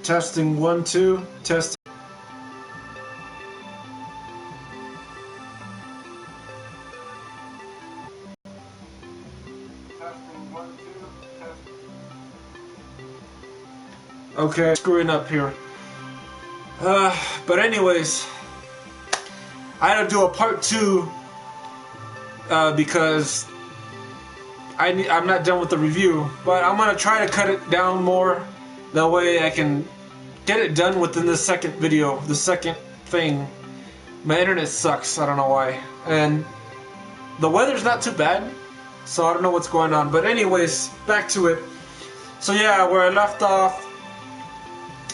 Testing 1 2 test. Okay, screwing up here. But anyways, I had to do a part 2 because I'm not done with the review. But I'm gonna try to cut it down more. That way I can get it done within the second video, the second thing. My internet sucks, I don't know why. And the weather's not too bad, so I don't know what's going on. But anyways, back to it. So yeah, where I left off,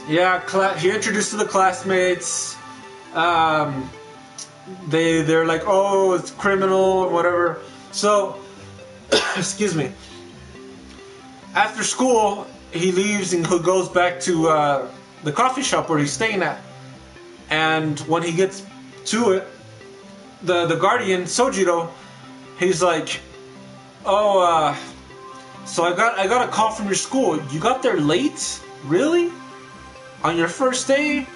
yeah, he introduced to the classmates. They're like, oh, it's criminal or whatever. So, excuse me. After school, he leaves and he goes back to the coffee shop where he's staying at. And when he gets to it, the guardian, Sojiro, he's like, oh, so I got a call from your school. You got there late? Really? On your first day?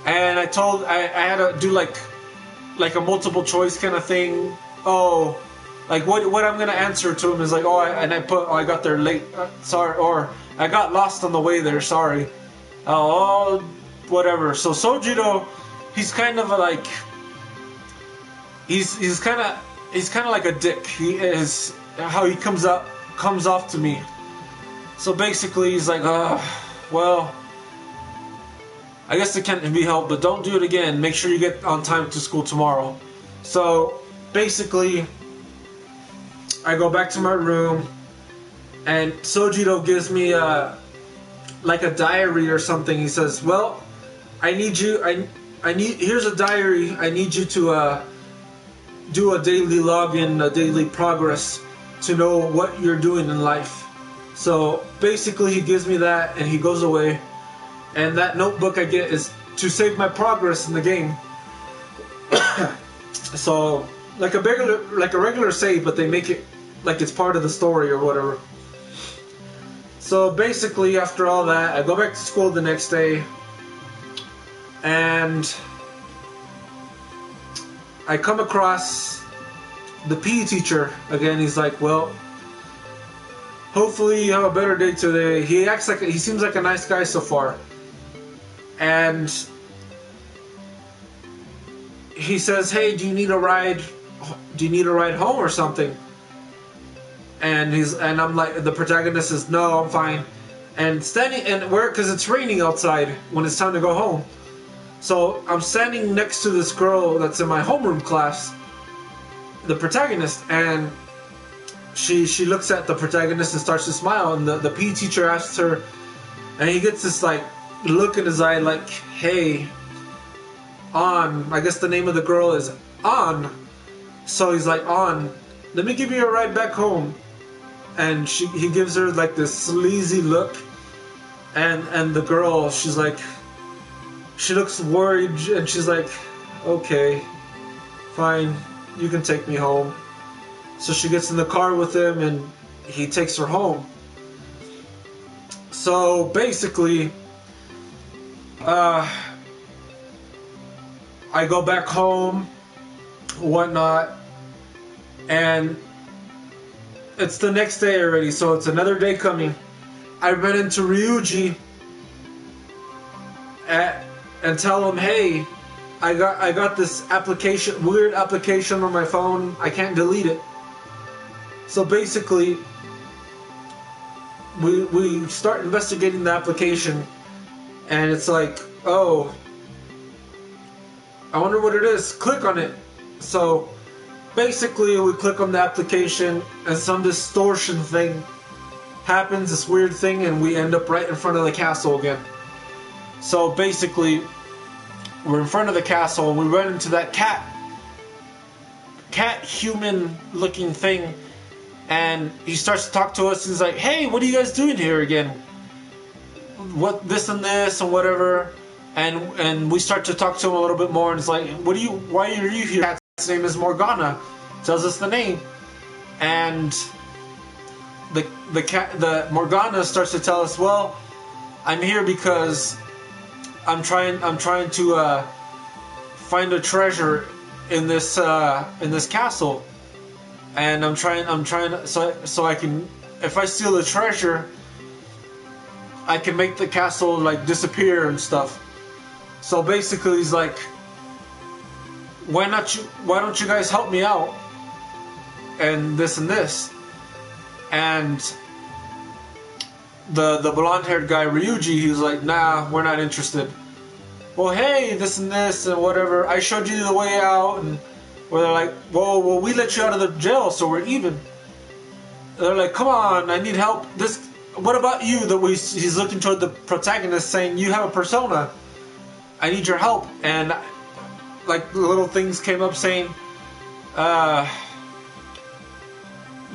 And I had to do like a multiple choice kind of thing. Oh, like what I'm gonna answer to him is like, I got there late. Sorry, or I got lost on the way there. Sorry. Oh, whatever. So Sojiro, he's kind of like he's kind of like a dick. He is how he comes off to me. So basically, he's like, well, I guess it can't be helped, but don't do it again. Make sure you get on time to school tomorrow. So basically, I go back to my room, and Sojiro gives me like a diary or something. He says, well, I need here's a diary. I need you to do a daily login, a daily progress to know what you're doing in life. So basically, he gives me that, and he goes away. And that notebook I get is to save my progress in the game. So like a regular save, but they make it like it's part of the story or whatever. So basically, after all that, I go back to school the next day, and I come across the PE teacher again. He's like, well, hopefully you have a better day today. He seems like a nice guy so far. And he says, hey, do you need a ride home or something? And I'm like, the protagonist says, no, I'm fine. And because it's raining outside when it's time to go home. So I'm standing next to this girl that's in my homeroom class, the protagonist, and she looks at the protagonist and starts to smile, and the PE teacher asks her, and he gets this like look in his eye like, hey, I guess the name of the girl is On. So he's like, On, let me give you a ride back home. And he gives her like this sleazy look, and the girl, she looks worried, and she's like, okay, fine, you can take me home. So she gets in the car with him, and he takes her home. So basically, I go back home, whatnot, and it's the next day already, so it's another day coming. I run into Ryuji and tell him, hey, I got this weird application on my phone. I can't delete it. So basically, we start investigating the application, and it's like, oh, I wonder what it is. Click on it. So basically, we click on the application, and some distortion thing happens, this weird thing, and we end up right in front of the castle again. So basically, we're in front of the castle, and we run into that cat human looking thing, and he starts to talk to us, and he's like, hey, what are you guys doing here again? What, this and this and whatever. And we start to talk to him a little bit more, and it's like, why are you here? Cat's name is Morgana. Tells us the name. And the Morgana starts to tell us, well, I'm here because I'm trying to find a treasure in this castle, and I'm trying so I can, if I steal the treasure, I can make the castle like disappear and stuff. So basically, he's like, why don't you guys help me out? And this and this. And the blonde haired guy Ryuji, he was like, nah, we're not interested. Well, hey, this and this and whatever, I showed you the way out. And where they're like, well, we let you out of the jail, so we're even. And they're like, come on, I need help. What about you? He's looking toward the protagonist, saying, you have a persona, I need your help. And like little things came up saying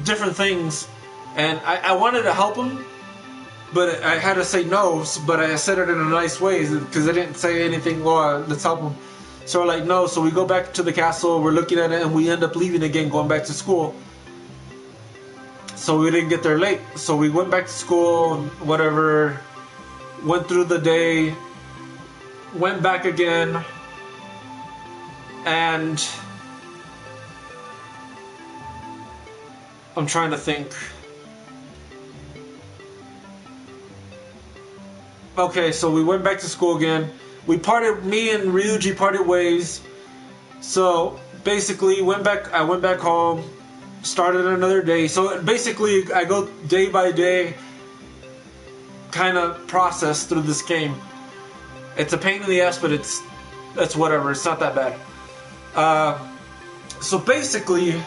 different things, and I wanted to help him, but I had to say no. But I said it in a nice way because I didn't say anything. Let's help him. So we're like, no. So we go back to the castle. We're looking at it, and we end up leaving again, going back to school. So we didn't get there late. So we went back to school, whatever. Went through the day. Went back again. And I'm trying to think. Okay, so we went back to school again. Me and Ryuji parted ways. So basically, I went back home, started another day. So basically, I go day by day kind of process through this game. It's a pain in the ass, but it's whatever. It's not that bad. So basically,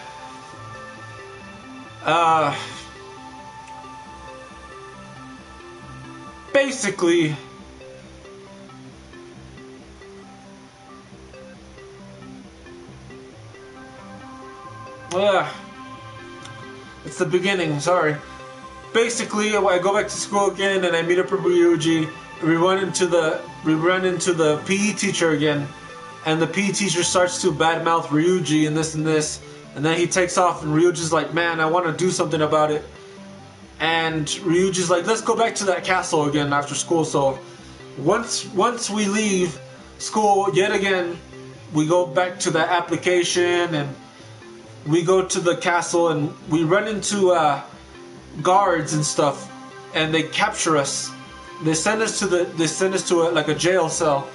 it's the beginning. Sorry. Basically, I go back to school again, and I meet up with Ryuji. We run into the PE teacher again. And the PE teacher starts to badmouth Ryuji and this, and then he takes off, and Ryuji's like, man, I want to do something about it. And Ryuji's like, let's go back to that castle again after school. So once we leave school yet again, we go back to that application, and we go to the castle, and we run into guards and stuff, and they capture us. They send us to like a jail cell.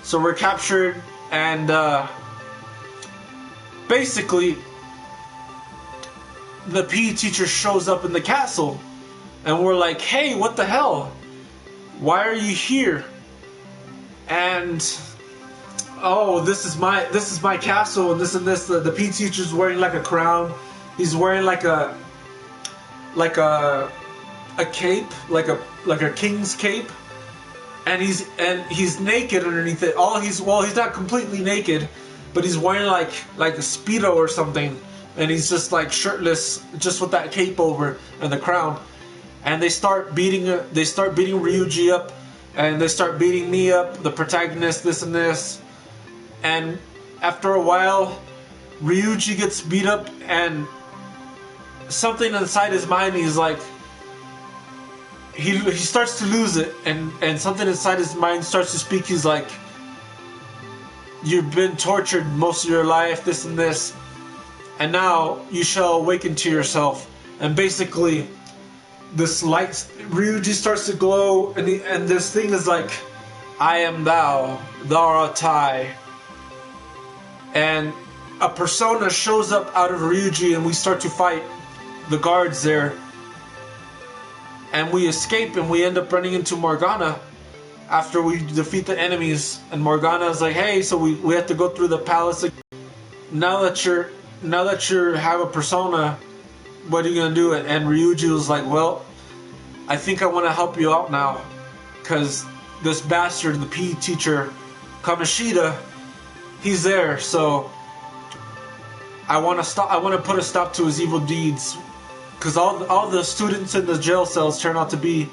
So we're captured. And basically, the PE teacher shows up in the castle, and we're like, "Hey, what the hell? Why are you here?" And this is my castle, and this and this. The PE teacher's wearing like a crown. He's wearing like a cape, like a king's cape. And he's naked underneath it. He's not completely naked, but he's wearing like a Speedo or something, and he's just like shirtless, just with that cape over and the crown. And they start beating Ryuji up, and they start beating me up, the protagonist, this and this. And after a while, Ryuji gets beat up, and something inside his mind, he's like, he starts to lose it, and something inside his mind starts to speak. He's like, you've been tortured most of your life, this and this, and now you shall awaken to yourself. And basically, this light, Ryuji starts to glow, and this thing is like, I am thou art I. And a persona shows up out of Ryuji, and we start to fight the guards there. And we escape, and we end up running into Morgana after we defeat the enemies. And Morgana is like, hey, so we have to go through the palace again. Now that you have a persona, what are you gonna do? And Ryuji was like, well, I think I want to help you out now, because this bastard, the PE teacher Kamishita, he's there. So I want to put a stop to his evil deeds. Because all the students in the jail cells turn out to be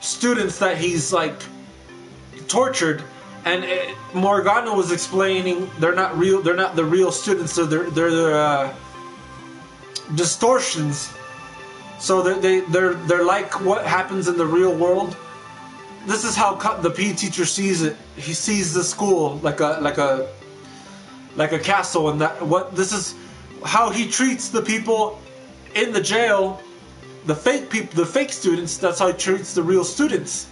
students that he's like tortured, and Morgana was explaining they're not the real students, so they're distortions. So they're like what happens in the real world, this is how the PE teacher sees it. He sees the school like a castle, and this is how he treats the people in the jail, the fake people, the fake students. That's how he treats the real students.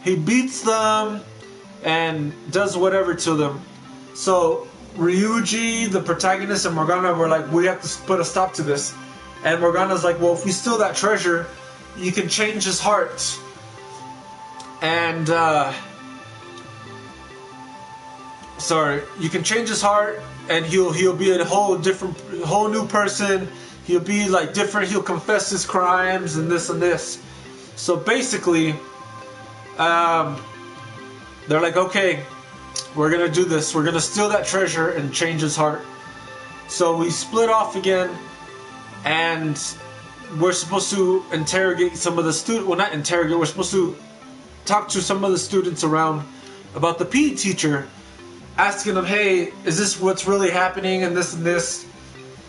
He beats them and does whatever to them. So Ryuji, the protagonist, and Morgana were like, we have to put a stop to this. And Morgana's like, well, if we steal that treasure, you can change his heart. And you can change his heart, and he'll be a whole new person. He'll be like different. He'll confess his crimes and this and this. So basically, they're like, okay, we're gonna do this. We're gonna steal that treasure and change his heart. So we split off again, and we're supposed to interrogate some of the students. Well, not interrogate. We're supposed to talk to some of the students around about the PE teacher, asking them, hey, is this what's really happening, and this and this.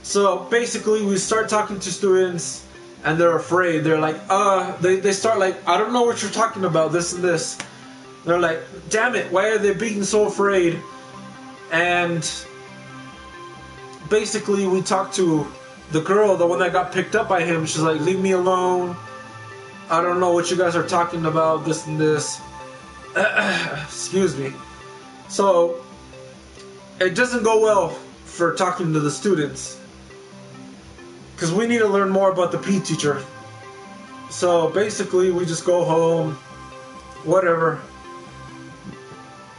So basically, we start talking to students, and they're afraid. They're like, they start like, I don't know what you're talking about, this and this. They're like, damn it, why are they being so afraid? And basically, we talk to the girl, the one that got picked up by him. She's like, leave me alone. I don't know what you guys are talking about, this and this. Excuse me. So, it doesn't go well for talking to the students, because we need to learn more about the PE teacher. So basically, we just go home, whatever.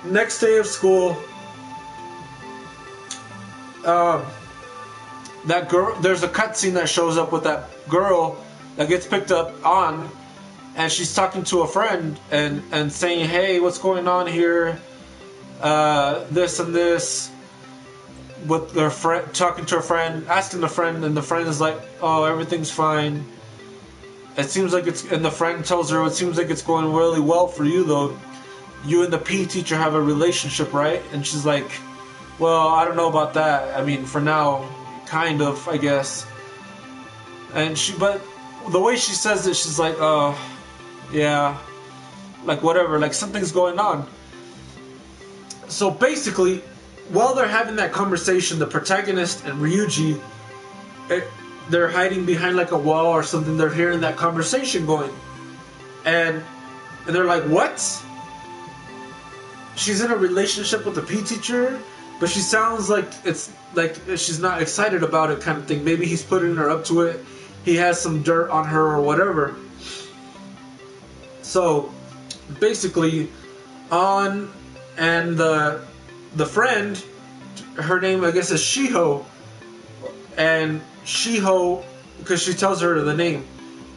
Next day of school, that girl, there's a cutscene that shows up with that girl that gets picked up on, and she's talking to a friend and saying, hey, what's going on here? This and this. With their friend, talking to a friend, asking the friend, and the friend is like, oh, everything's fine. It seems like it's, and the friend tells her, it seems like it's going really well for you though. You and the PE teacher have a relationship, right? And she's like, well, I don't know about that. I mean, for now, kind of, I guess. And but the way she says it, she's like, oh, yeah, like whatever, like something's going on. So basically, while they're having that conversation, the protagonist and Ryuji, they're hiding behind like a wall or something. They're hearing that conversation going, and they're like, what? She's in a relationship with the PE teacher, but she sounds like it's like she's not excited about it, kind of thing. Maybe he's putting her up to it. He has some dirt on her or whatever. So basically, and the friend, her name I guess is Shiho, and Shiho, because she tells her the name,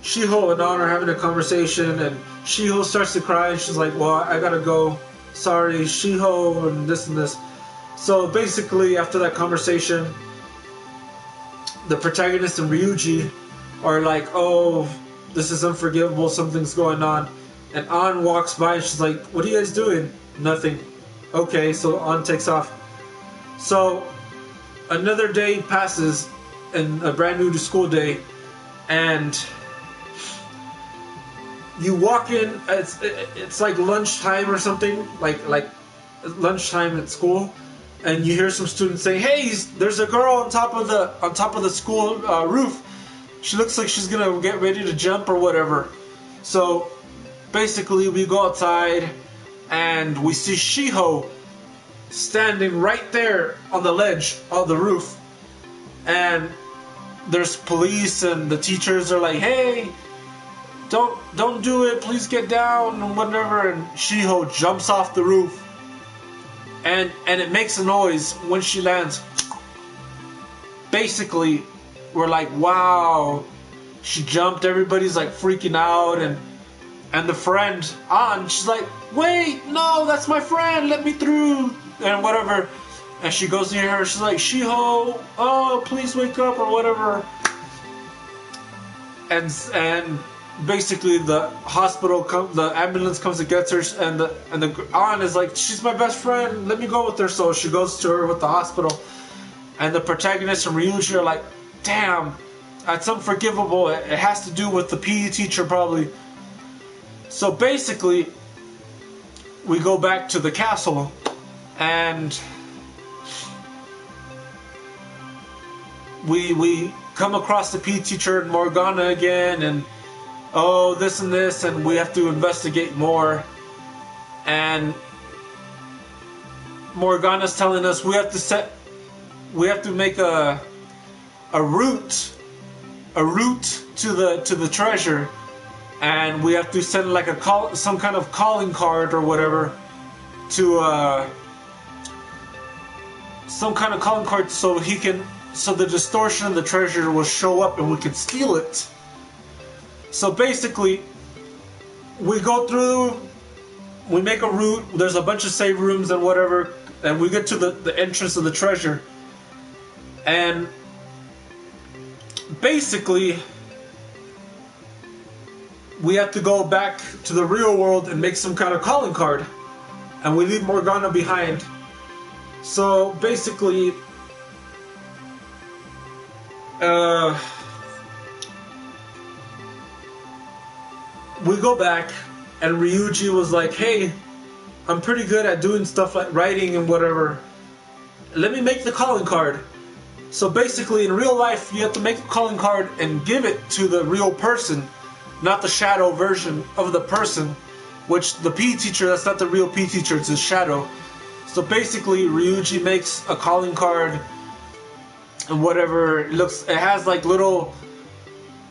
Shiho and On are having a conversation, and Shiho starts to cry, and she's like, well, I gotta go, sorry, Shiho, and this and this. So basically, after that conversation, the protagonist and Ryuji are like, oh, this is unforgivable, something's going on. And On walks by, and she's like, what are you guys doing? Nothing. Okay, so On takes off. So another day passes, and a brand new school day, and you walk in. It's like lunchtime or something, like lunchtime at school, and you hear some students saying, "Hey, there's a girl on top of the school roof. She looks like she's gonna get ready to jump or whatever." So basically, we go outside, and we see Shiho standing right there on the ledge of the roof, and there's police, and the teachers are like, hey, don't do it, please get down and whatever. And Shiho jumps off the roof, and it makes a noise when she lands. Basically, we're like, wow, she jumped. Everybody's like freaking out, and the friend On, she's like, wait, no, that's my friend, let me through, and whatever. And she goes near her, she's like, Shiho, oh, please wake up, or whatever. And basically the the ambulance comes and gets her, and the On is like, she's my best friend, let me go with her. So she goes to her with the hospital, and the protagonist and Ryuji are like, damn, that's unforgivable. It has to do with the PE teacher probably. So basically, we go back to the castle, and we come across the PE teacher and Morgana again, and oh, this and this, and we have to investigate more. And Morgana's telling us we have to make a route to the treasure, and we have to send like some kind of calling card or whatever to some kind of calling card so the distortion of the treasure will show up and we can steal it. So basically, we go through, we make a route, there's a bunch of save rooms and whatever, and we get to the entrance of the treasure. And basically, we have to go back to the real world and make some kind of calling card. And we leave Morgana behind. So basically, we go back, and Ryuji was like, hey, I'm pretty good at doing stuff like writing and whatever. Let me make the calling card. So basically, in real life, you have to make a calling card and give it to the real person, not the shadow version of the person, which the PE teacher, that's not the real PE teacher, it's his shadow. So basically, Ryuji makes a calling card and whatever. It has like little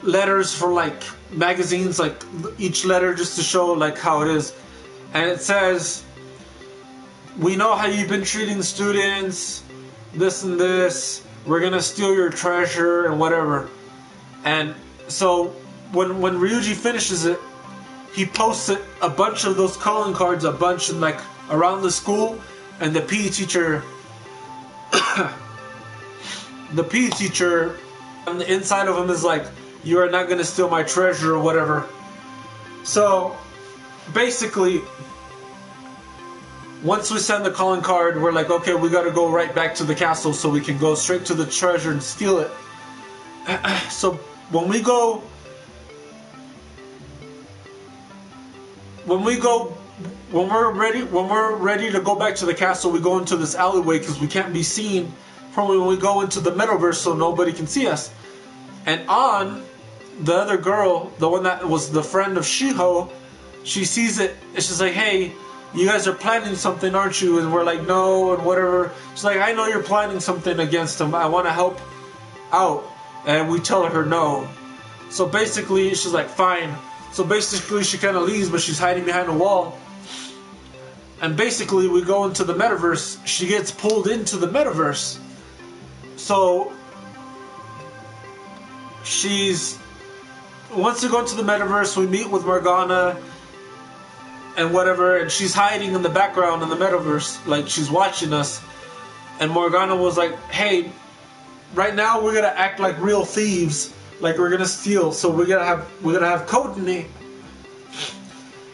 letters for like magazines, like each letter just to show like how it is. And it says, we know how you've been treating students, this and this, we're gonna steal your treasure and whatever. And so when Ryuji finishes it, he posts it, a bunch of those calling cards, a bunch in like around the school, and the PE teacher on the inside of him is like, you are not gonna steal my treasure or whatever. So basically, once we send the calling card, we're like, okay, we gotta go right back to the castle so we can go straight to the treasure and steal it. So when we're ready to go back to the castle, we go into this alleyway because we can't be seen from when we go into the metaverse, so nobody can see us. And An, the other girl, the one that was the friend of Shiho, she sees it and she's like, hey, you guys are planning something, aren't you? And we're like, no, and whatever. She's like, I know you're planning something against him. I want to help out. And we tell her no. So basically, she's like, fine. So basically, she kind of leaves, but she's hiding behind a wall. And basically, we go into the metaverse. She gets pulled into the metaverse. So once we go into the metaverse, we meet with Morgana and whatever, and she's hiding in the background in the metaverse, like she's watching us. And Morgana was like, hey, right now we're gonna act like real thieves, like we're gonna steal, so we're gonna have code name.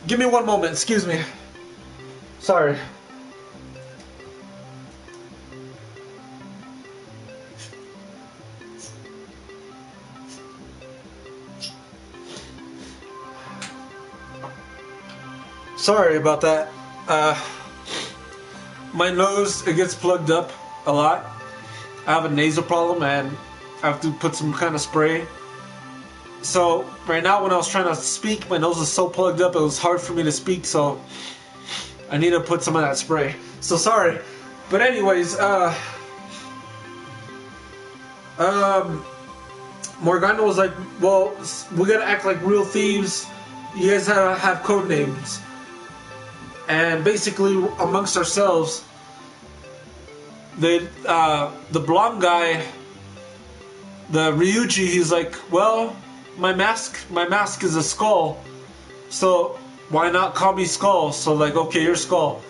Give me one moment, excuse me. Sorry. Sorry about that. My nose, it gets plugged up a lot. I have a nasal problem and I have to put some kind of spray. So right now when I was trying to speak, my nose is so plugged up it was hard for me to speak, so I need to put some of that spray. So sorry. But anyways, Morgana was like, well, we gotta act like real thieves. You guys have code names. And basically, amongst ourselves, the blonde guy, the Ryuji, he's like, well, my mask is a skull, so why not call me Skull? So like, okay, you're Skull.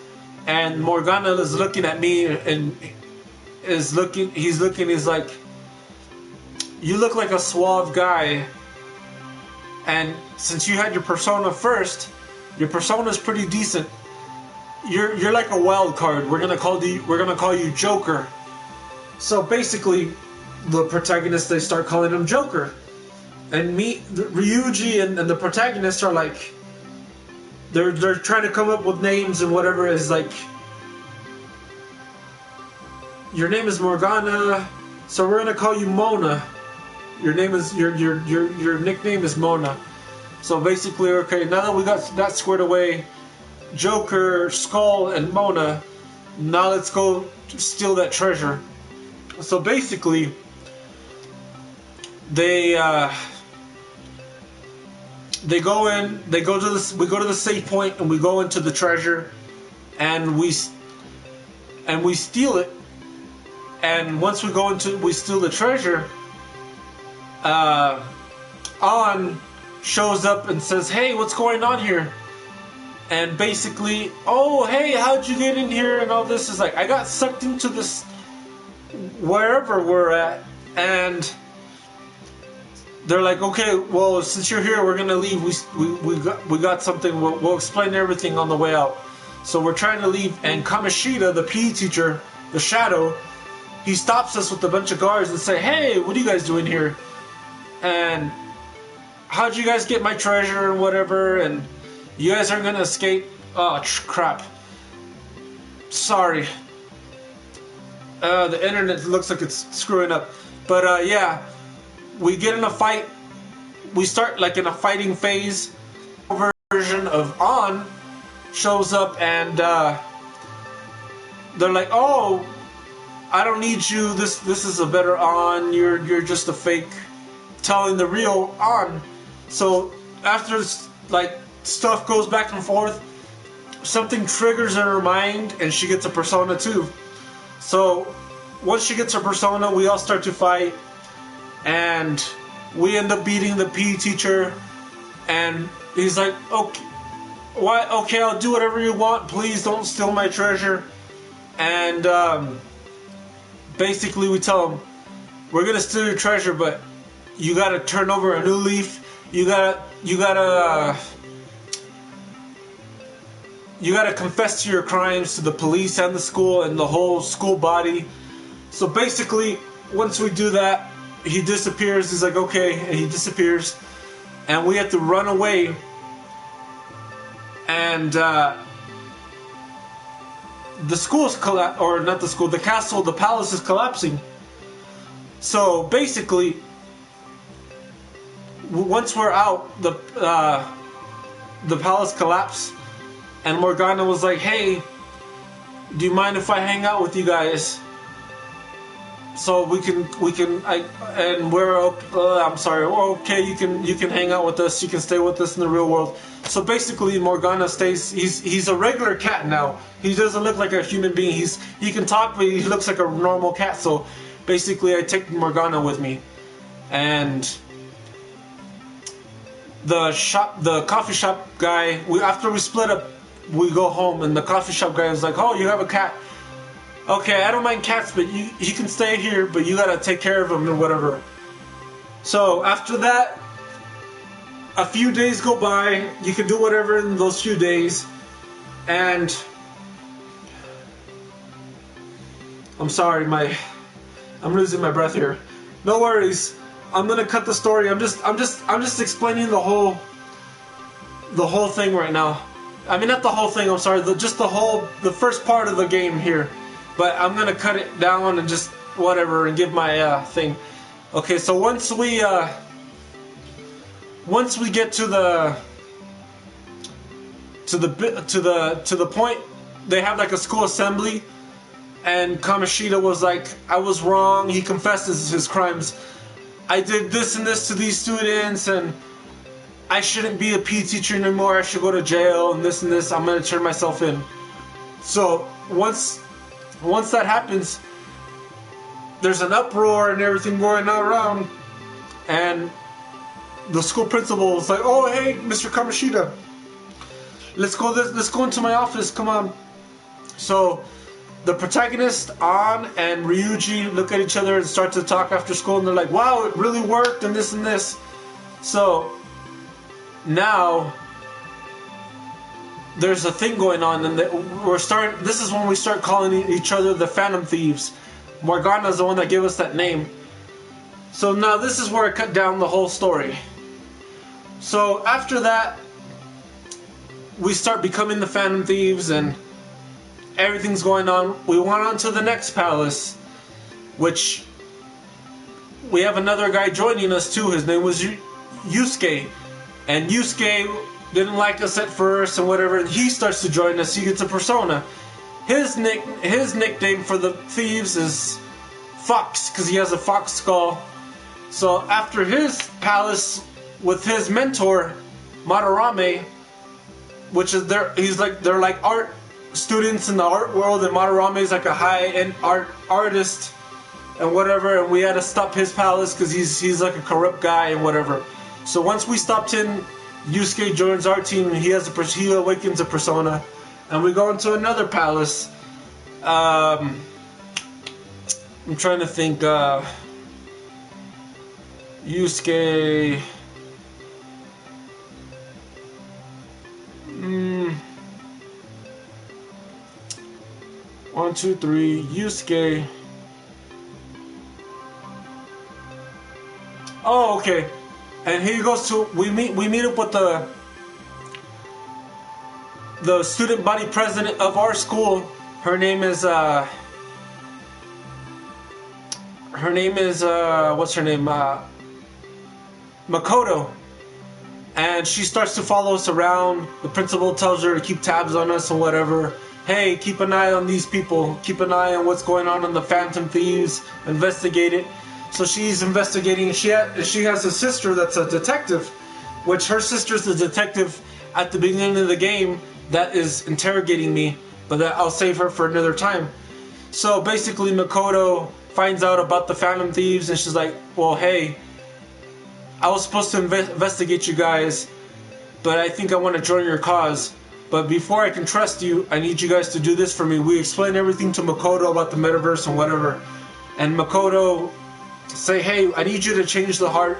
And Morgana is looking at me and he's looking, he's like, you look like a suave guy, and since you had your persona first, your persona's pretty decent. You're like a wild card. We're gonna call you Joker. So basically, the protagonist, they start calling him Joker, and Ryuji and the protagonist are like, they're trying to come up with names and whatever. Is like, your name is Morgana, so we're gonna call you Mona. Your name is your nickname is Mona. So basically, okay, now that we got that squared away, Joker, Skull, and Mona, now let's go steal that treasure. So basically, they go in, we go to the safe point, and we go into the treasure, and we steal it. And once we steal the treasure, On shows up and says, "Hey, what's going on here?" And basically, "Oh, hey, how'd you get in here?" And all this is like, I got sucked into this wherever we're at, and they're like, "Okay, well, since you're here, we're gonna leave. We got something. We'll explain everything on the way out." So we're trying to leave, and Kamoshida, the PE teacher, the Shadow, he stops us with a bunch of guards and say, "Hey, what are you guys doing here? And how'd you guys get my treasure and whatever? And you guys aren't gonna escape." Oh, crap. Sorry. The internet looks like it's screwing up. But yeah, we get in a fight. We start like in a fighting phase. Version of On shows up, and they're like, "Oh, I don't need you. This is a better On. You're just a fake telling the real On." So after like stuff goes back and forth, something triggers in her mind, and she gets a persona too. So once she gets her persona, we all start to fight, and we end up beating the PE teacher. And he's like, "Okay, why? Okay, I'll do whatever you want. Please don't steal my treasure." And basically, we tell him, "We're gonna steal your treasure, but you gotta turn over a new leaf. You gotta confess to your crimes to the police and the school and the whole school body." So basically, once we do that, he disappears. He's like, "Okay," and he disappears, and we have to run away. And the school's or not the school, the castle, the palace is collapsing. So basically, once we're out, the palace collapsed, and Morgana was like, "Hey, do you mind if I hang out with you guys? So I'm sorry. Okay, you can hang out with us. You can stay with us in the real world." So basically, Morgana stays. He's a regular cat now. He doesn't look like a human being. He can talk, but he looks like a normal cat. So basically, I take Morgana with me, and the coffee shop guy. After we split up, we go home, and the coffee shop guy was like, "Oh, you have a cat? Okay, I don't mind cats, but you can stay here, but you gotta take care of him or whatever." So after that, a few days go by. You can do whatever in those few days, and I'm sorry, I'm losing my breath here. No worries. I'm gonna cut the story. I'm just explaining the whole thing right now. I mean, not the whole thing. I'm sorry. The first part of the game here. But I'm gonna cut it down and just whatever and give my thing. Okay, so once we get to the point, they have like a school assembly, and Kamoshida was like, "I was wrong." He confesses his crimes. "I did this and this to these students, and I shouldn't be a PE teacher anymore. I should go to jail, and this and this. I'm gonna turn myself in." So once that happens, there's an uproar and everything going on around, and the school principal is like, "Oh, hey, Mr. Kamoshida, let's go into my office. Come on." So the protagonist, On and Ryuji, look at each other and start to talk after school, and they're like, "Wow, it really worked," and this and this. So now there's a thing going on, and this is when we start calling each other the Phantom Thieves. Morgana's the one that gave us that name. So now this is where I cut down the whole story. So after that, we start becoming the Phantom Thieves, and everything's going on. We went on to the next palace, which we have another guy joining us too. His name was Yusuke, and Yusuke didn't like us at first and whatever. And he starts to join us. He gets a persona. His nickname for the thieves is Fox, because he has a fox skull. So after his palace with his mentor Madarame, which is they're like art students in the art world, and Madarame is like a high-end artist and whatever, and we had to stop his palace because he's like a corrupt guy and whatever. So once we stopped him, Yusuke joins our team, and he awakens a persona, and we go into another palace. I'm trying to think. Yusuke. 1, 2, 3. Yusuke. Oh, okay. And he goes to we meet up with the student body president of our school. Her name is what's her name? Makoto. And she starts to follow us around. The principal tells her to keep tabs on us and whatever. Hey, keep an eye on these people. Keep an eye on what's going on the Phantom Thieves. Investigate it. So she's investigating. She has a sister that's a detective, which her sister's the detective at the beginning of the game that is interrogating me, but I'll save her for another time. So basically Makoto finds out about the Phantom Thieves, and she's like, well, hey, I was supposed to investigate you guys, but I think I want to join your cause. But before I can trust you, I need you guys to do this for me. We explain everything to Makoto about the metaverse and whatever. And Makoto say, hey, I need you to change the heart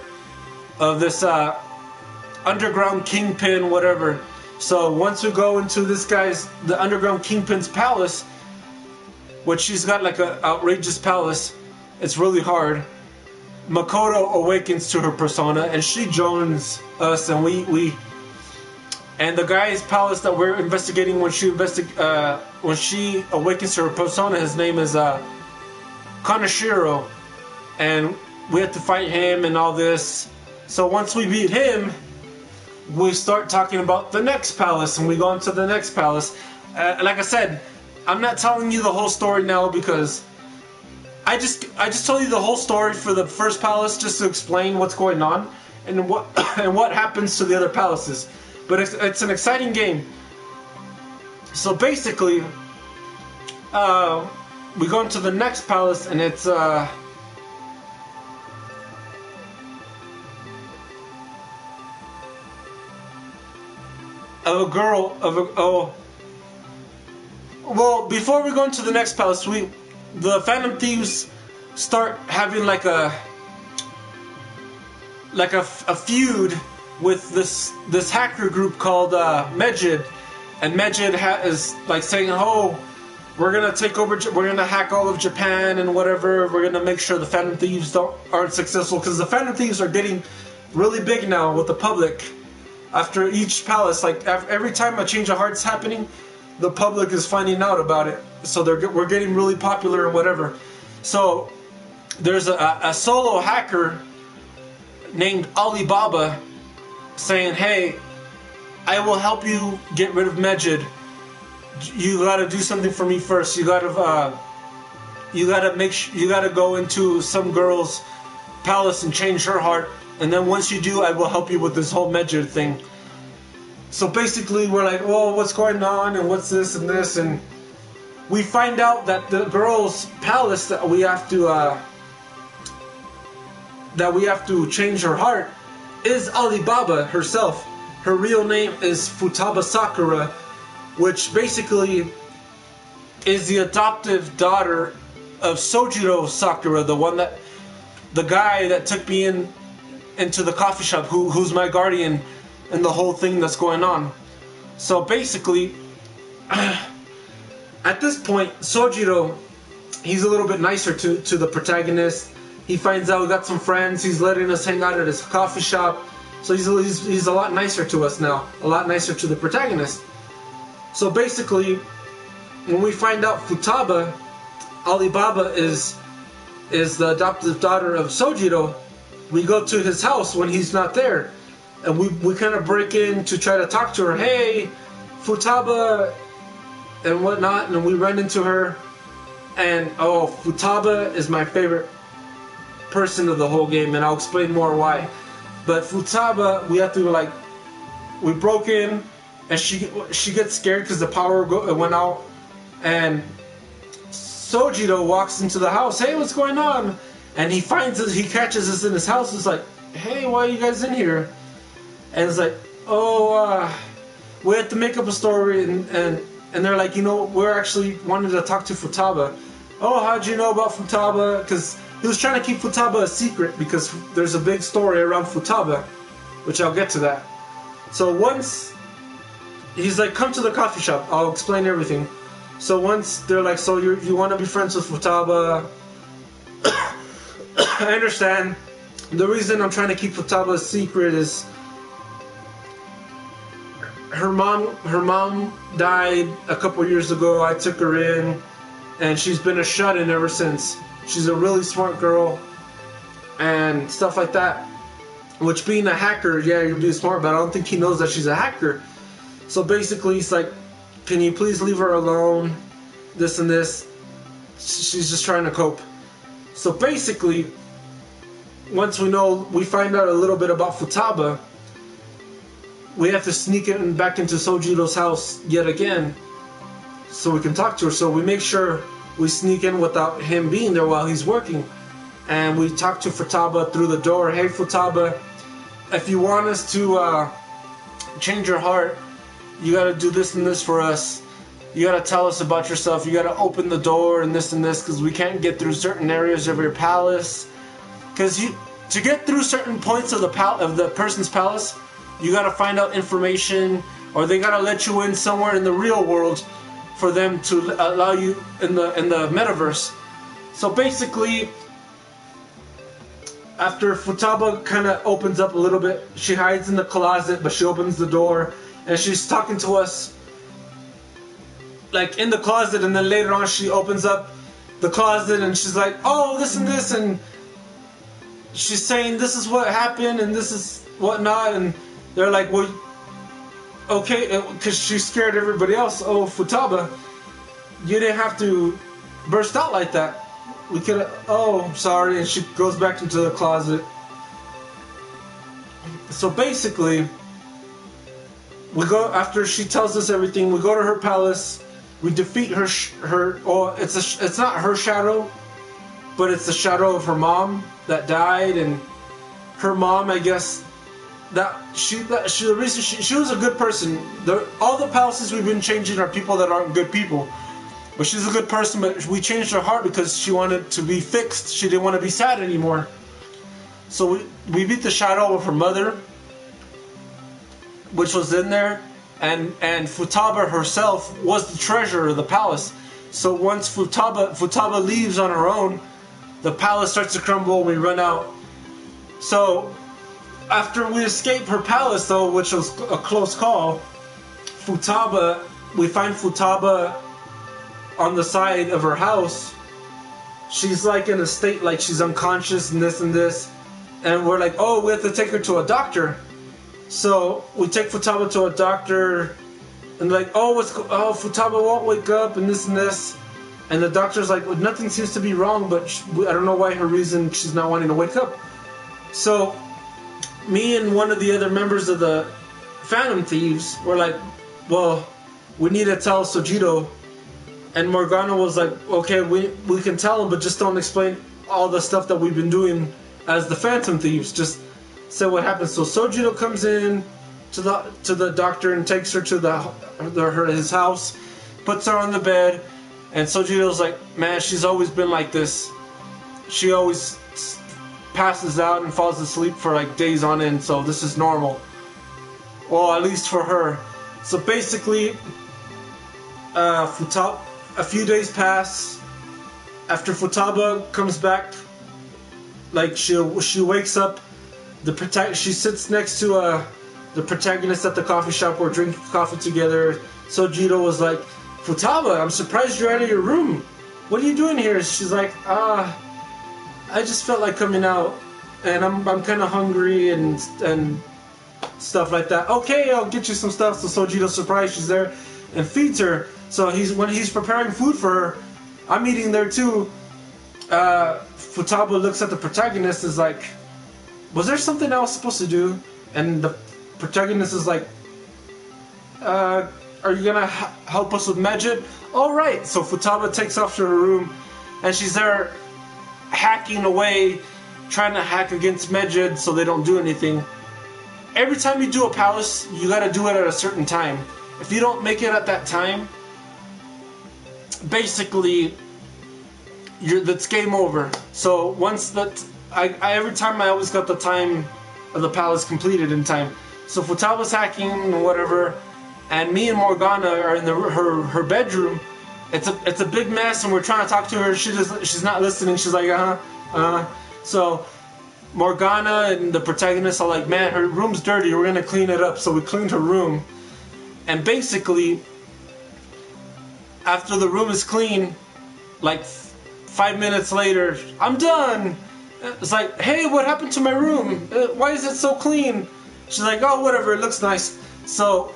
of this underground kingpin, whatever. So once we go into the underground kingpin's palace, which she's got like an outrageous palace, it's really hard. Makoto awakens to her persona, and she joins us, and and the guy's palace that we're investigating when she awakens to her persona, his name is Kanashiro, and we have to fight him and all this. So once we beat him, we start talking about the next palace, and we go into the next palace. Like I said, I'm not telling you the whole story now because I just told you the whole story for the first palace just to explain what's going on and what happens to the other palaces. But it's an exciting game. So basically, we go into the next palace, and it's a girl. Well, before we go into the next palace, the Phantom Thieves start having like a feud with this hacker group called Mejid, and Mejid is like saying, "Oh, we're gonna take over. We're gonna hack all of Japan and whatever. We're gonna make sure the Phantom Thieves aren't successful, because the Phantom Thieves are getting really big now with the public. After each palace, like every time a change of heart's happening, the public is finding out about it. So we're getting really popular and whatever. So there's a solo hacker named Alibaba saying, "Hey, I will help you get rid of Mejid. You gotta do something for me first. You gotta go into some girl's palace and change her heart, and then once you do, I will help you with this whole Mejid thing." So basically, we're like, "Well, what's going on, and what's this and this?" And we find out that the girl's palace that we have to change her heart is Alibaba herself. Her real name is Futaba Sakura, which basically is the adoptive daughter of Sojiro Sakura, the guy that took me into the coffee shop, who's my guardian in the whole thing that's going on. So basically, at this point, Sojiro, he's a little bit nicer to the protagonist. He finds out we got some friends. He's letting us hang out at his coffee shop. So he's a lot nicer to us now, a lot nicer to the protagonist. So basically, when we find out Futaba, Alibaba is the adoptive daughter of Sojiro, we go to his house when he's not there, and we kind of break in to try to talk to her. Hey, Futaba, and whatnot, and we run into her, and Futaba is my favorite person of the whole game, and I'll explain more why. But Futaba, we broke in, and she gets scared because the power went out, and Sojiro walks into the house. Hey, what's going on? And he catches us in his house. He's like, hey, why are you guys in here? And it's like, we have to make up a story, and they're like, we're actually wanting to talk to Futaba. Oh, how'd you know about Futaba? Because he was trying to keep Futaba a secret, because there's a big story around Futaba, which I'll get to that. So once he's like, come to the coffee shop, I'll explain everything. So once they're like, so you want to be friends with Futaba? I understand. The reason I'm trying to keep Futaba a secret is her mom died a couple years ago. I took her in, and she's been a shut-in ever since. She's a really smart girl and stuff like that. Which, being a hacker, yeah, you're being smart, but I don't think he knows that she's a hacker. So basically, he's like, can you please leave her alone? This and this. She's just trying to cope. So basically, once we find out a little bit about Futaba, we have to sneak in back into Sojiro's house yet again so we can talk to her. So we make sure we sneak in without him being there while he's working. And we talk to Futaba through the door. Hey, Futaba, if you want us to change your heart, you gotta do this and this for us. You gotta tell us about yourself. You gotta open the door and this, because we can't get through certain areas of your palace. Because to get through certain points of the person's palace, you gotta find out information, or they gotta let you in somewhere in the real world for them to allow you in the metaverse. So basically, after Futaba kind of opens up a little bit, she hides in the closet, but she opens the door, and she's talking to us like in the closet, and then later on she opens up the closet and she's like, oh, this and this, and she's saying this is what happened and this is whatnot, and they're like, well, okay, because she scared everybody else. Oh, Futaba, you didn't have to burst out like that. We could. Oh, sorry. And she goes back into the closet. So basically, we go after she tells us everything. We go to her palace. We defeat her. It's not her shadow, but it's the shadow of her mom that died, and her mom, I guess, the reason she was a good person. All the palaces we've been changing are people that aren't good people. But she's a good person, but we changed her heart because she wanted to be fixed. She didn't want to be sad anymore. So we beat the shadow of her mother, which was in there, and Futaba herself was the treasurer of the palace. So once Futaba leaves on her own, the palace starts to crumble and we run out. So after we escape her palace, though, which was a close call, we find Futaba on the side of her house. She's like in a state like she's unconscious and this, and we're like, oh, we have to take her to a doctor. So we take Futaba to a doctor, and like, Futaba won't wake up and this, and the doctor's like, well, nothing seems to be wrong, but I don't know why she's not wanting to wake up. So me and one of the other members of the Phantom Thieves were like, well, we need to tell Sojiro. And Morgana was like, okay, we can tell him, but just don't explain all the stuff that we've been doing as the Phantom Thieves. Just say what happens. So Sojiro comes in to the doctor and takes her to his house, puts her on the bed, and Sojiro's like, man, she's always been like this. She always passes out and falls asleep for like days on end, so this is normal. Well, at least for her. So basically, a few days pass after Futaba comes back. Like she wakes up She sits next to the protagonist at the coffee shop. We're drinking coffee together. Sojiro was like, Futaba, I'm surprised you're out of your room. What are you doing here? She's like, I just felt like coming out, and I'm kind of hungry and stuff like that. Okay, I'll get you some stuff. So Sojito's surprised she's there and feeds her. So when he's preparing food for her, I'm eating there too. Futaba looks at the protagonist, is like, was there something I was supposed to do? And the protagonist is like, are you gonna help us with magic? Alright, so Futaba takes off to her room, and she's there hacking away, trying to hack against Medjed so they don't do anything. Every time you do a palace, you gotta do it at a certain time. If you don't make it at that time, basically, that's game over. So once that, every time I always got the time of the palace completed in time. So Futaba's hacking and whatever, and me and Morgana are in her bedroom. It's a big mess, and we're trying to talk to her. She's not listening. She's like, So Morgana and the protagonist are like, man, her room's dirty. We're gonna clean it up. So we cleaned her room, and basically, after the room is clean, like 5 minutes later, I'm done. It's like, hey, what happened to my room? Why is it so clean? She's like, oh, whatever, it looks nice. So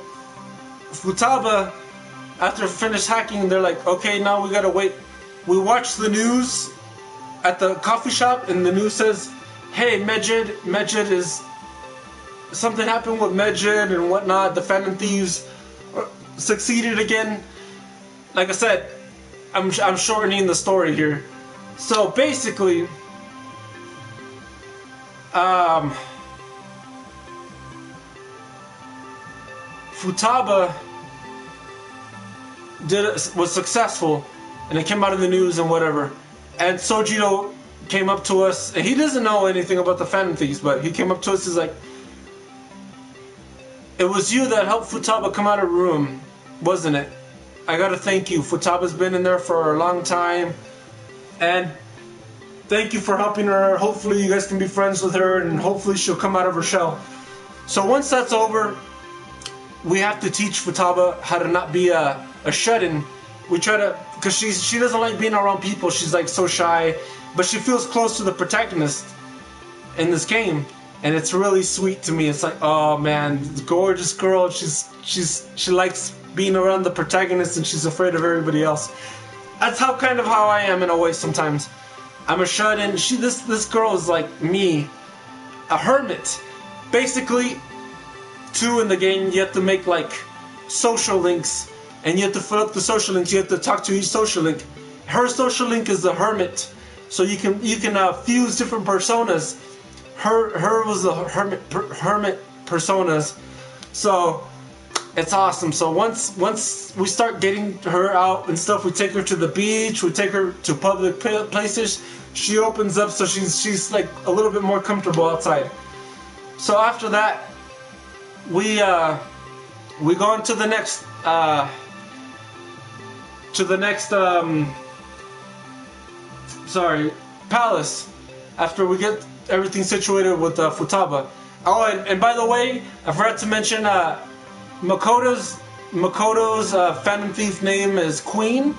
Futaba, after finished hacking, they're like, okay, now we gotta wait. We watch the news at the coffee shop, and the news says, hey, Medjed is... something happened with Medjed and whatnot. The Phantom Thieves succeeded again. Like I said, I'm shortening the story here. So basically, Futaba was successful, and it came out in the news and whatever. And Sojiro came up to us, and he doesn't know anything about the Phantom Thieves, but he came up to us. He's like, "It was you that helped Futaba come out of the room, wasn't it? I gotta thank you. Futaba's been in there for a long time, and thank you for helping her. Hopefully you guys can be friends with her, and hopefully she'll come out of her shell." So once that's over, we have to teach Futaba how to not be a shut-in. We try to, because she doesn't like being around people. She's like so shy, but she feels close to the protagonist in this game, and it's really sweet to me. It's like, oh man, gorgeous girl. She likes being around the protagonist, and she's afraid of everybody else. That's how I am in a way sometimes. I'm a shut-in. This girl is like me, a hermit. Basically, too, in the game, you have to make like social links, and you have to fill up the social links. You have to talk to each social link. Her social link is the hermit, so you can fuse different personas. Her was the hermit personas, so it's awesome. So once we start getting her out and stuff, we take her to the beach, we take her to public places. She opens up, so she's like a little bit more comfortable outside. So after that, we go on to the next palace, after we get everything situated with Futaba. Oh, and by the way, I forgot to mention Makoto's Phantom Thief name is Queen,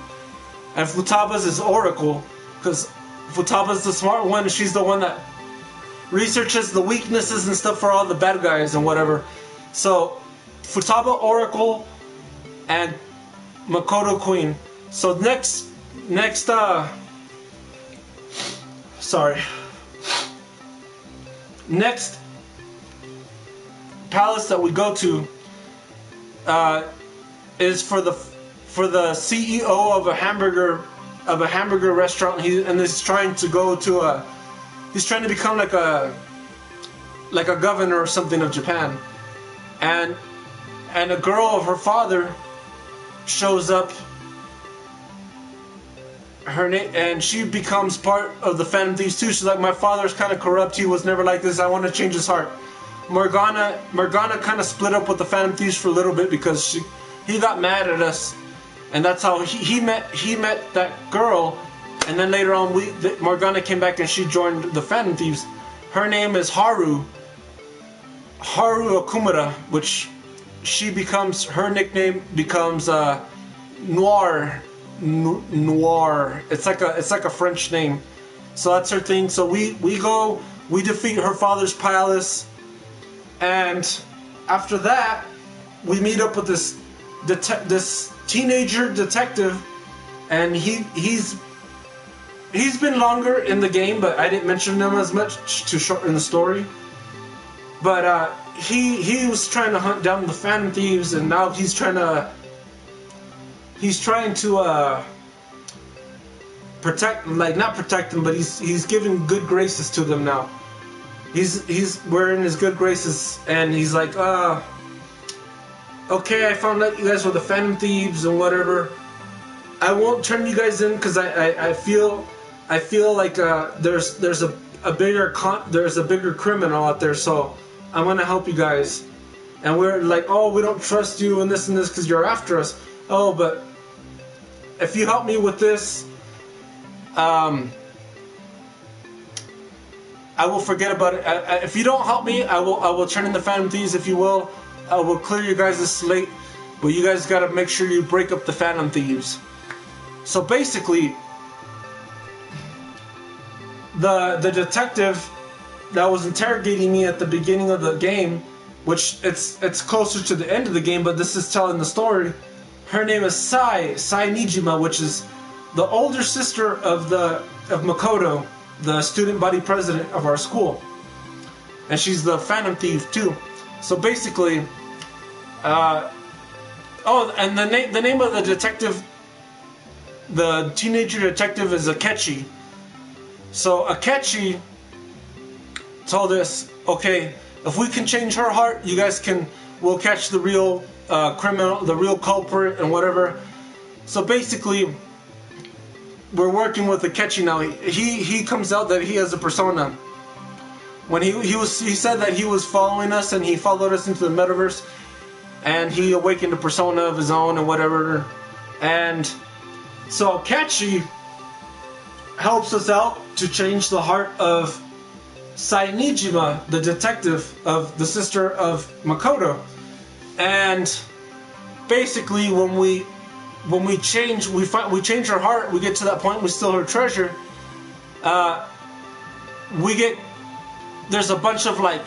and Futaba's is Oracle, because Futaba's the smart one, and she's the one that researches the weaknesses and stuff for all the bad guys and whatever. So Futaba Oracle and Makoto Queen. So next palace that we go to is for the CEO of a hamburger restaurant. He's trying to become like a governor or something of Japan, and a girl of her father shows up. Her name, and she becomes part of the Phantom Thieves too. She's like, my father's kind of corrupt. He was never like this. I want to change his heart. Morgana kind of split up with the Phantom Thieves for a little bit because he got mad at us, and that's how he met that girl. And then later on, Morgana came back and she joined the Phantom Thieves. Her name is Haru, Haru Okumura, which she becomes, her nickname becomes Noir. Noir. It's like a French name. So that's her thing. So we go, we defeat her father's palace, and after that, we meet up with this teenager detective, and he's been longer in the game, but I didn't mention him as much to shorten the story. But he was trying to hunt down the Phantom Thieves, and now he's trying to protect, like, not protect them, but he's giving good graces to them now. He's wearing his good graces, and he's like, okay, I found out you guys were the Phantom Thieves and whatever. I won't turn you guys in because I feel like there's a bigger criminal out there, so I'm gonna help you guys. And we're like, oh, we don't trust you and this because you're after us. Oh, but if you help me with this, I will forget about it. If you don't help me, I will turn in the Phantom Thieves. If you will, I will clear you guys' slate. But you guys gotta make sure you break up the Phantom Thieves. So basically, the detective that was interrogating me at the beginning of the game, which it's closer to the end of the game, but this is telling the story. Her name is Sai Nijima, which is the older sister of Makoto, the student body president of our school, and she's the Phantom Thief too. So basically, and the name of the detective, the teenager detective, is Akechi. So Akechi told us, okay, if we can change her heart, you guys we'll catch the real criminal, the real culprit, and whatever. So basically, we're working with Akechi now. He comes out that he has a persona. When he said that he was following us, and he followed us into the metaverse, and he awakened a persona of his own and whatever. And so Akechi helps us out to change the heart of Sai Nijima, the detective of the sister of Makoto. And basically, when we change her heart, we get to that point, we steal her treasure. There's a bunch of like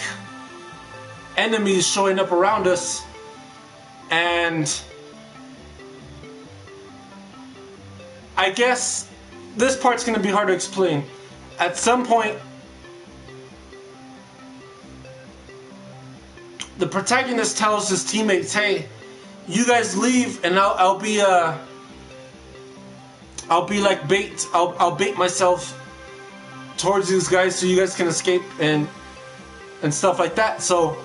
enemies showing up around us, and I guess this part's gonna be hard to explain. At some point, the protagonist tells his teammates, "Hey, you guys leave, and I'll be like bait. I'll bait myself towards these guys so you guys can escape and stuff like that." So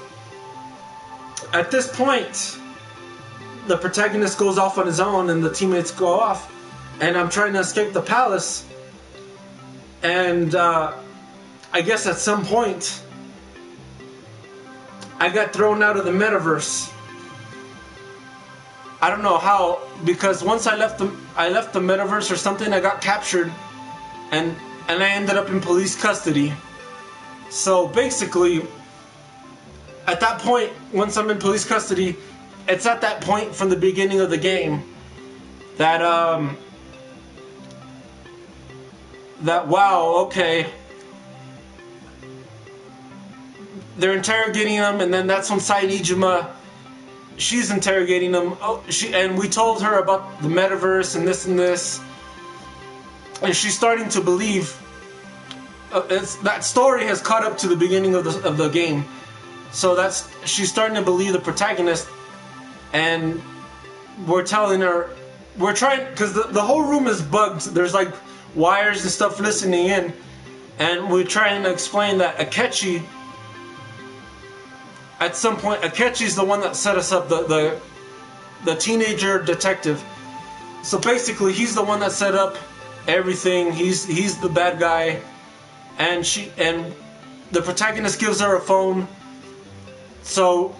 at this point, the protagonist goes off on his own, and the teammates go off, and I'm trying to escape the palace. And I guess at some point, I got thrown out of the metaverse. I don't know how, because once I left the metaverse or something, I got captured, and I ended up in police custody. So basically, at that point, once I'm in police custody, it's at that point from the beginning of the game that wow, okay, they're interrogating him, and then that's when Sai Nijima, she's interrogating him. And we told her about the metaverse and this, and she's starting to believe. That story has caught up to the beginning of the game, so she's starting to believe the protagonist, and we're telling her, we're trying, because the whole room is bugged. There's like wires and stuff listening in, and we're trying to explain that Akechi. At some point, Akechi's the one that set us up, the teenager detective. So basically, he's the one that set up everything. He's the bad guy, and the protagonist gives her a phone, so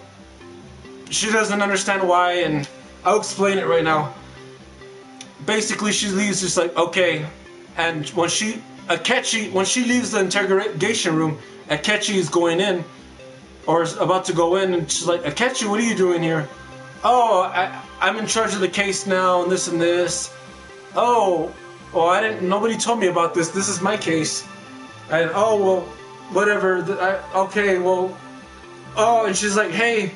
she doesn't understand why, and I'll explain it right now. Basically, she leaves just like, okay, and when she leaves the interrogation room, Akechi is going in. or is about to go in, and she's like, Akechi, what are you doing here? Oh, I'm in charge of the case now, and this. Oh, I didn't. Nobody told me about this. This is my case. And oh well, whatever. Okay, well. Oh, and she's like, hey,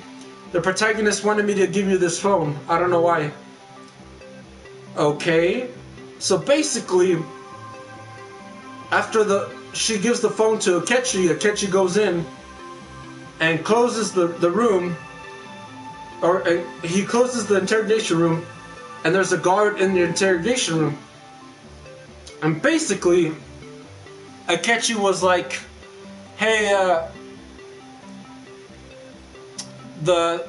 the protagonist wanted me to give you this phone. I don't know why. Okay, so basically, after she gives the phone to Akechi goes in and closes the room, or he closes the interrogation room, and there's a guard in the interrogation room. And basically, Akechi was like, hey, the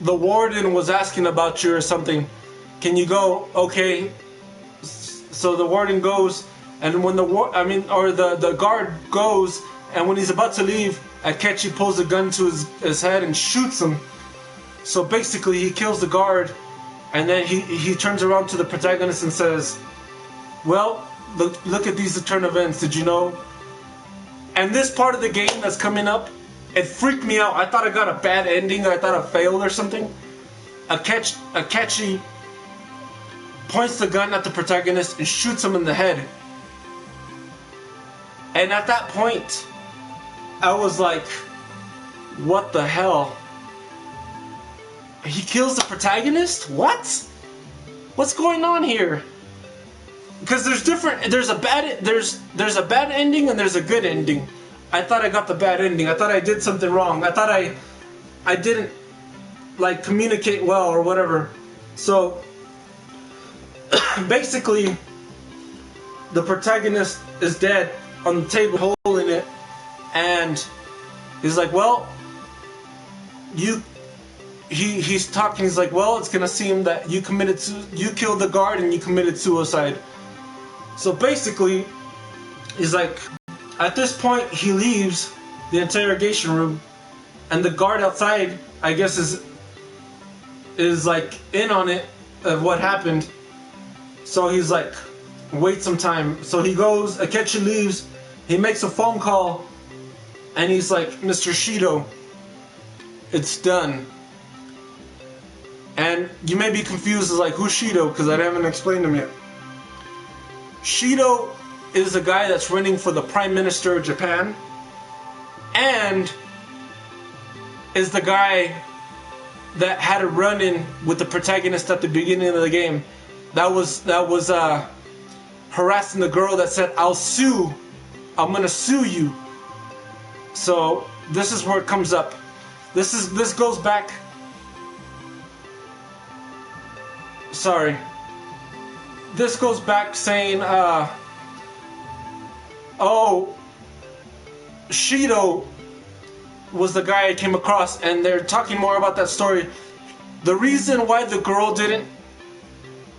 warden was asking about you or something. Can you go? Okay. So the warden goes, and when the guard goes, and when he's about to leave, Akechi pulls a gun to his head and shoots him. So basically, he kills the guard, and then he turns around to the protagonist and says, well, look at these turn events, did you know? And this part of the game that's coming up, it freaked me out. I thought I got a bad ending, or I thought I failed or something. Akechi points the gun at the protagonist and shoots him in the head. And at that point, I was like, what the hell? He kills the protagonist? What? What's going on here? Because there's a bad ending and there's a good ending. I thought I got the bad ending. I thought I did something wrong. I thought I didn't like communicate well or whatever. So basically, the protagonist is dead on the table holding it, and he's like, well, he's talking. He's like, well, it's gonna seem that you killed the guard and you committed suicide. So basically, he's like, at this point, he leaves the interrogation room, and the guard outside, I guess, is like in on it of what happened. So he's like, wait some time. So he goes, Akechi leaves, he makes a phone call, and he's like, Mr. Shido, it's done. And you may be confused as like, who's Shido? Because I haven't explained him yet. Shido is the guy that's running for the Prime Minister of Japan, and is the guy that had a run-in with the protagonist at the beginning of the game. That was harassing the girl that said, I'm gonna sue you. So this is where it comes up. This goes back. Sorry. This goes back saying, Shido was the guy I came across, and they're talking more about that story. The reason why the girl didn't,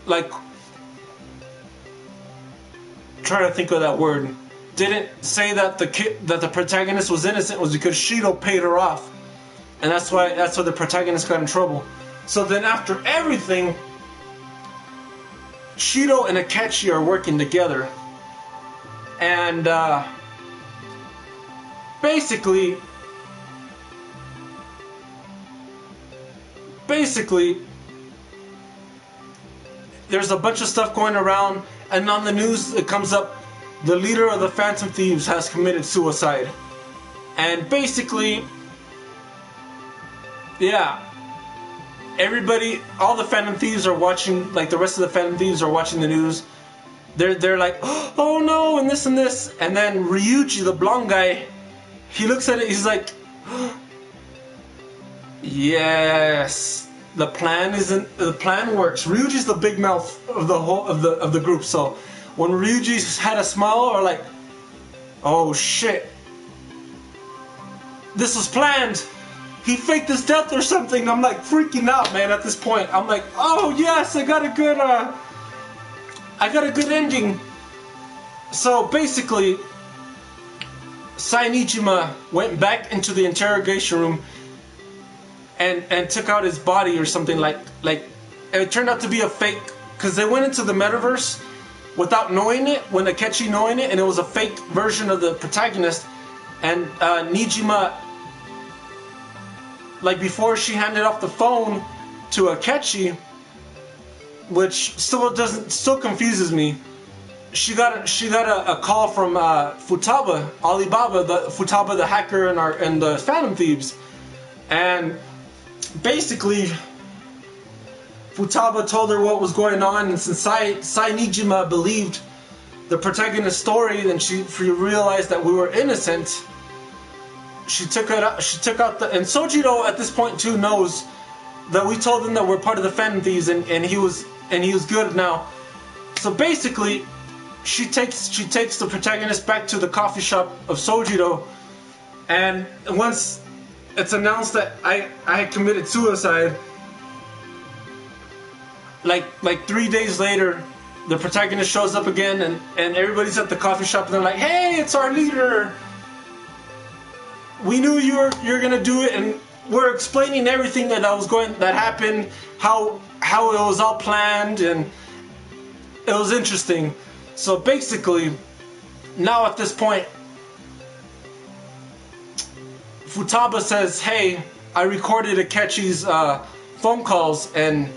like, try to think of that word, didn't say that the protagonist was innocent was because Shido paid her off, and that's why the protagonist got in trouble. So then after everything, Shido and Akechi are working together, and basically there's a bunch of stuff going around, and on the news it comes up, the leader of the Phantom Thieves has committed suicide. And basically, yeah, everybody, all the Phantom Thieves are watching, like the rest of the Phantom Thieves are watching the news. They're like, oh no, and this, and then Ryuji, the blonde guy, he looks at it, he's like, yes, the plan works. Ryuji's the big mouth of the whole of the group. So when Ryuji had a smile, or like, oh shit, this was planned. He faked his death or something. I'm like freaking out, man. At this point, I'm like, oh yes, I got a good ending. So basically, Sainijima went back into the interrogation room and took out his body or something, like it turned out to be a fake, because they went into the metaverse without knowing it, when Akechi knowing it, and it was a fake version of the protagonist, and Nijima, like before she handed off the phone to Akechi, which still confuses me. She got a call from Futaba, Alibaba, Futaba the hacker and the Phantom Thieves, and basically Futaba told her what was going on, and since Sai Nijima believed the protagonist's story, then she realized that we were innocent. She took out the, and Sojiro at this point too knows that we told him that we're part of the Phantom Thieves, and he was good now. So basically, she takes the protagonist back to the coffee shop of Sojiro, and once it's announced that I had committed suicide, like 3 days later, the protagonist shows up again, and everybody's at the coffee shop, and they're like, "Hey, it's our leader. We knew you're gonna do it," and we're explaining everything that happened, how it was all planned, and it was interesting. So basically, now at this point, Futaba says, "Hey, I recorded Akechi's phone calls, and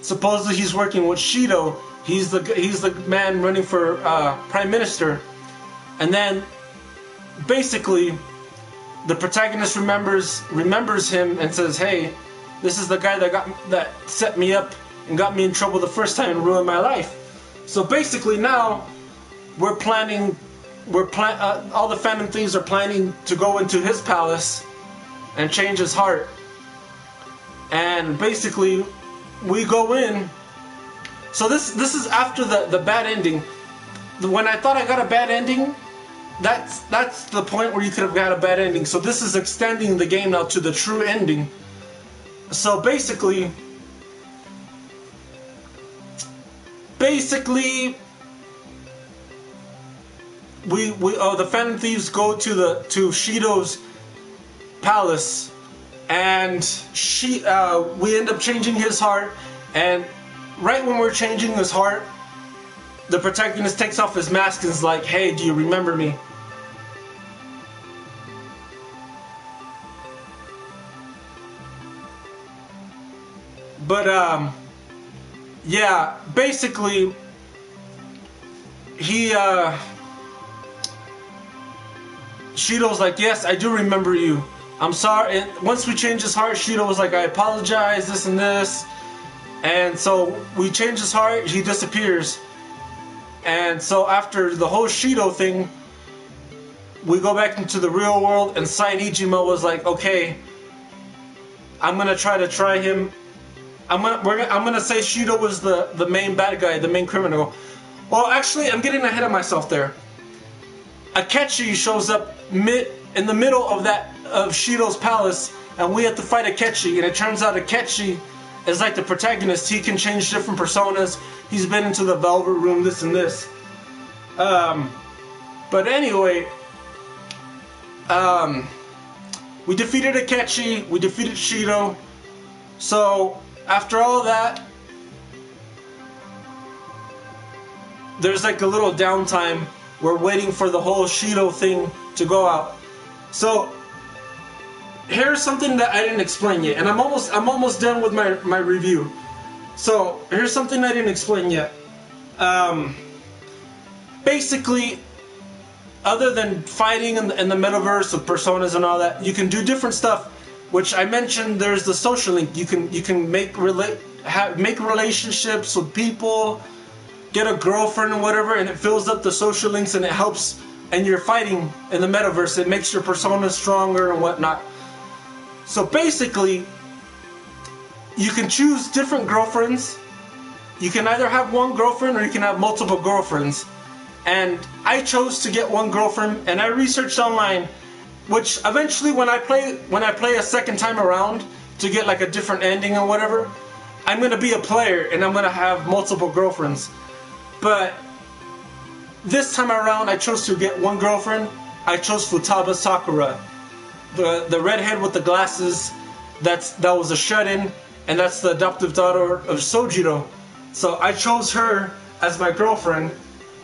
supposedly he's working with Shido. He's the man running for Prime Minister." And then, basically, the protagonist remembers him and says, "Hey, this is the guy that set me up and got me in trouble the first time and ruined my life." So basically now all the Phantom Thieves are planning to go into his palace and change his heart. And basically we go in. So this is after the bad ending. When I thought I got a bad ending, that's the point where you could have got a bad ending. So this is extending the game now to the true ending. So basically the Phantom Thieves go to Shido's palace, and we end up changing his heart. And right when we're changing his heart, the protagonist takes off his mask and is like, "Hey, do you remember me?" But yeah, basically Shido's like, "Yes, I do remember you. I'm sorry." And once we changed his heart, Shido was like, "I apologize, this and this." And so we change his heart, he disappears. And so after the whole Shido thing, we go back into the real world, and Sai Nijima was like, "Okay, I'm gonna try him. I'm gonna say Shido was the main bad guy, the main criminal." Well, actually, I'm getting ahead of myself there. Akechi shows up in the middle of Shido's palace, and we have to fight Akechi. And it turns out Akechi is like the protagonist. He can change different personas. He's been into the Velvet Room, this and this. But anyway, we defeated Akechi. We defeated Shido. So after all that, there's like a little downtime. We're waiting for the whole Shido thing to go out. So here's something that I didn't explain yet, and I'm almost done with my review. So here's something I didn't explain yet. Basically, other than fighting in the metaverse with personas and all that, you can do different stuff. Which I mentioned, there's the social link. You can make relationships with people, get a girlfriend or whatever, and it fills up the social links, and it helps. And you're fighting in the metaverse. It makes your persona stronger and whatnot. So basically, you can choose different girlfriends. You can either have one girlfriend or you can have multiple girlfriends. And I chose to get one girlfriend, and I researched online, which eventually when I play a second time around to get like a different ending or whatever, I'm gonna be a player and I'm gonna have multiple girlfriends. But this time around, I chose to get one girlfriend. I chose Futaba Sakura, the redhead with the glasses. That was a shut-in, and that's the adoptive daughter of Sojiro. So I chose her as my girlfriend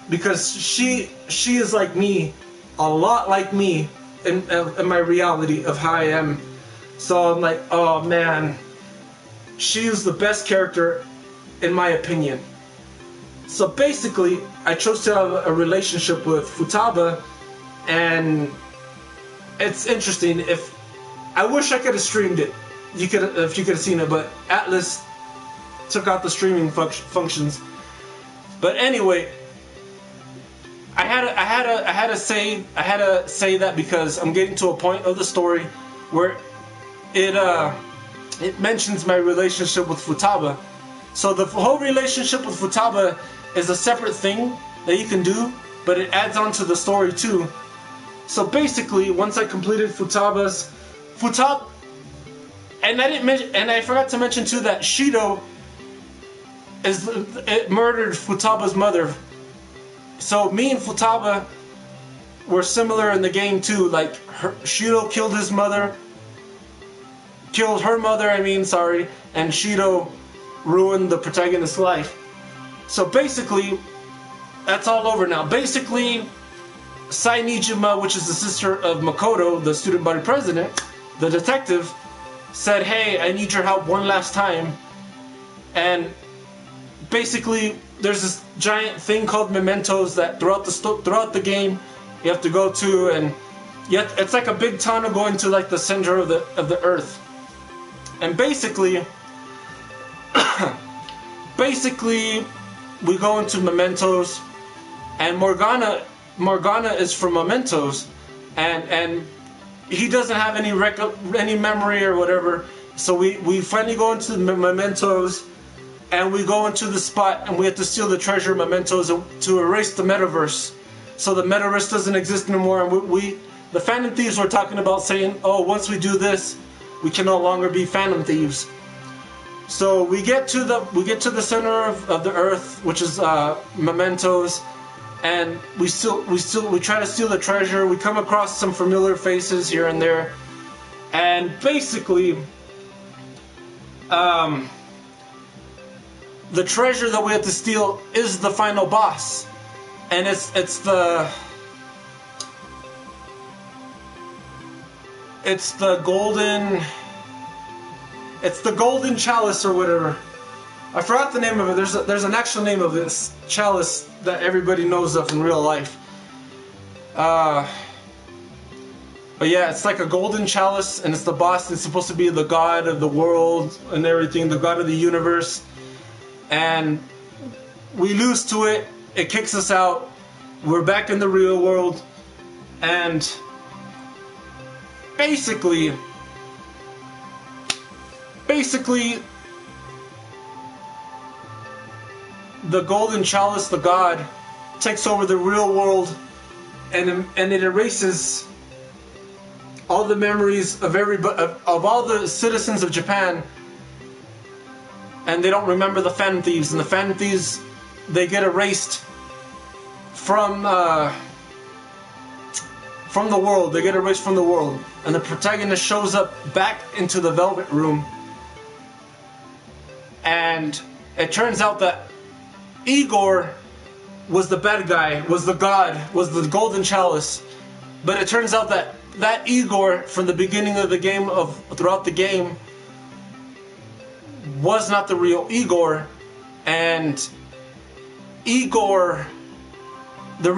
because she is like me, a lot like me, in my reality of how I am. So I'm like, oh man, she is the best character in my opinion. So basically, I chose to have a relationship with Futaba, and it's interesting. If I wish I could have streamed it, if you could have seen it, but Atlas took out the streaming functions. But anyway, I had to say that because I'm getting to a point of the story where it mentions my relationship with Futaba. So the whole relationship with Futaba is a separate thing that you can do, but it adds on to the story too. So basically, once I completed and I forgot to mention too that Shido murdered Futaba's mother. So me and Futaba were similar in the game too. Like Shido killed her mother. And Shido ruined the protagonist's life. So basically, that's all over now. Basically, Sai Nijima, which is the sister of Makoto, the student body president, the detective, said, "Hey, I need your help one last time." And basically, there's this giant thing called mementos that throughout the game you have to go to, and it's like a big tunnel going to like the center of the earth. And basically, we go into mementos, and Morgana is from mementos, and he doesn't have any memory or whatever. So we finally go into the mementos, and we go into the spot, and we have to steal the treasure mementos to erase the metaverse, so the metaverse doesn't exist anymore. And the Phantom Thieves were talking about saying, oh, once we do this, we can no longer be Phantom Thieves. So we get to the center of the earth, which is mementos, and we try to steal the treasure. We come across some familiar faces here and there, and basically, the treasure that we have to steal is the final boss, and it's the golden chalice or whatever. I forgot the name of it. There's an actual name of this chalice that everybody knows of in real life. But yeah, it's like a golden chalice, and it's the boss. It's supposed to be the god of the world and everything, the god of the universe. And we lose to it. It kicks us out. We're back in the real world, and basically, the golden chalice, the god, takes over the real world, and it erases all the memories of all the citizens of Japan, and they don't remember the Phantom Thieves. And the Phantom Thieves, they get erased from the world. They get erased from the world, and the protagonist shows up back into the Velvet Room. And it turns out that Igor was the bad guy, was the god, was the golden chalice. But it turns out that Igor, from the beginning of the game, throughout the game, was not the real Igor. And Igor, the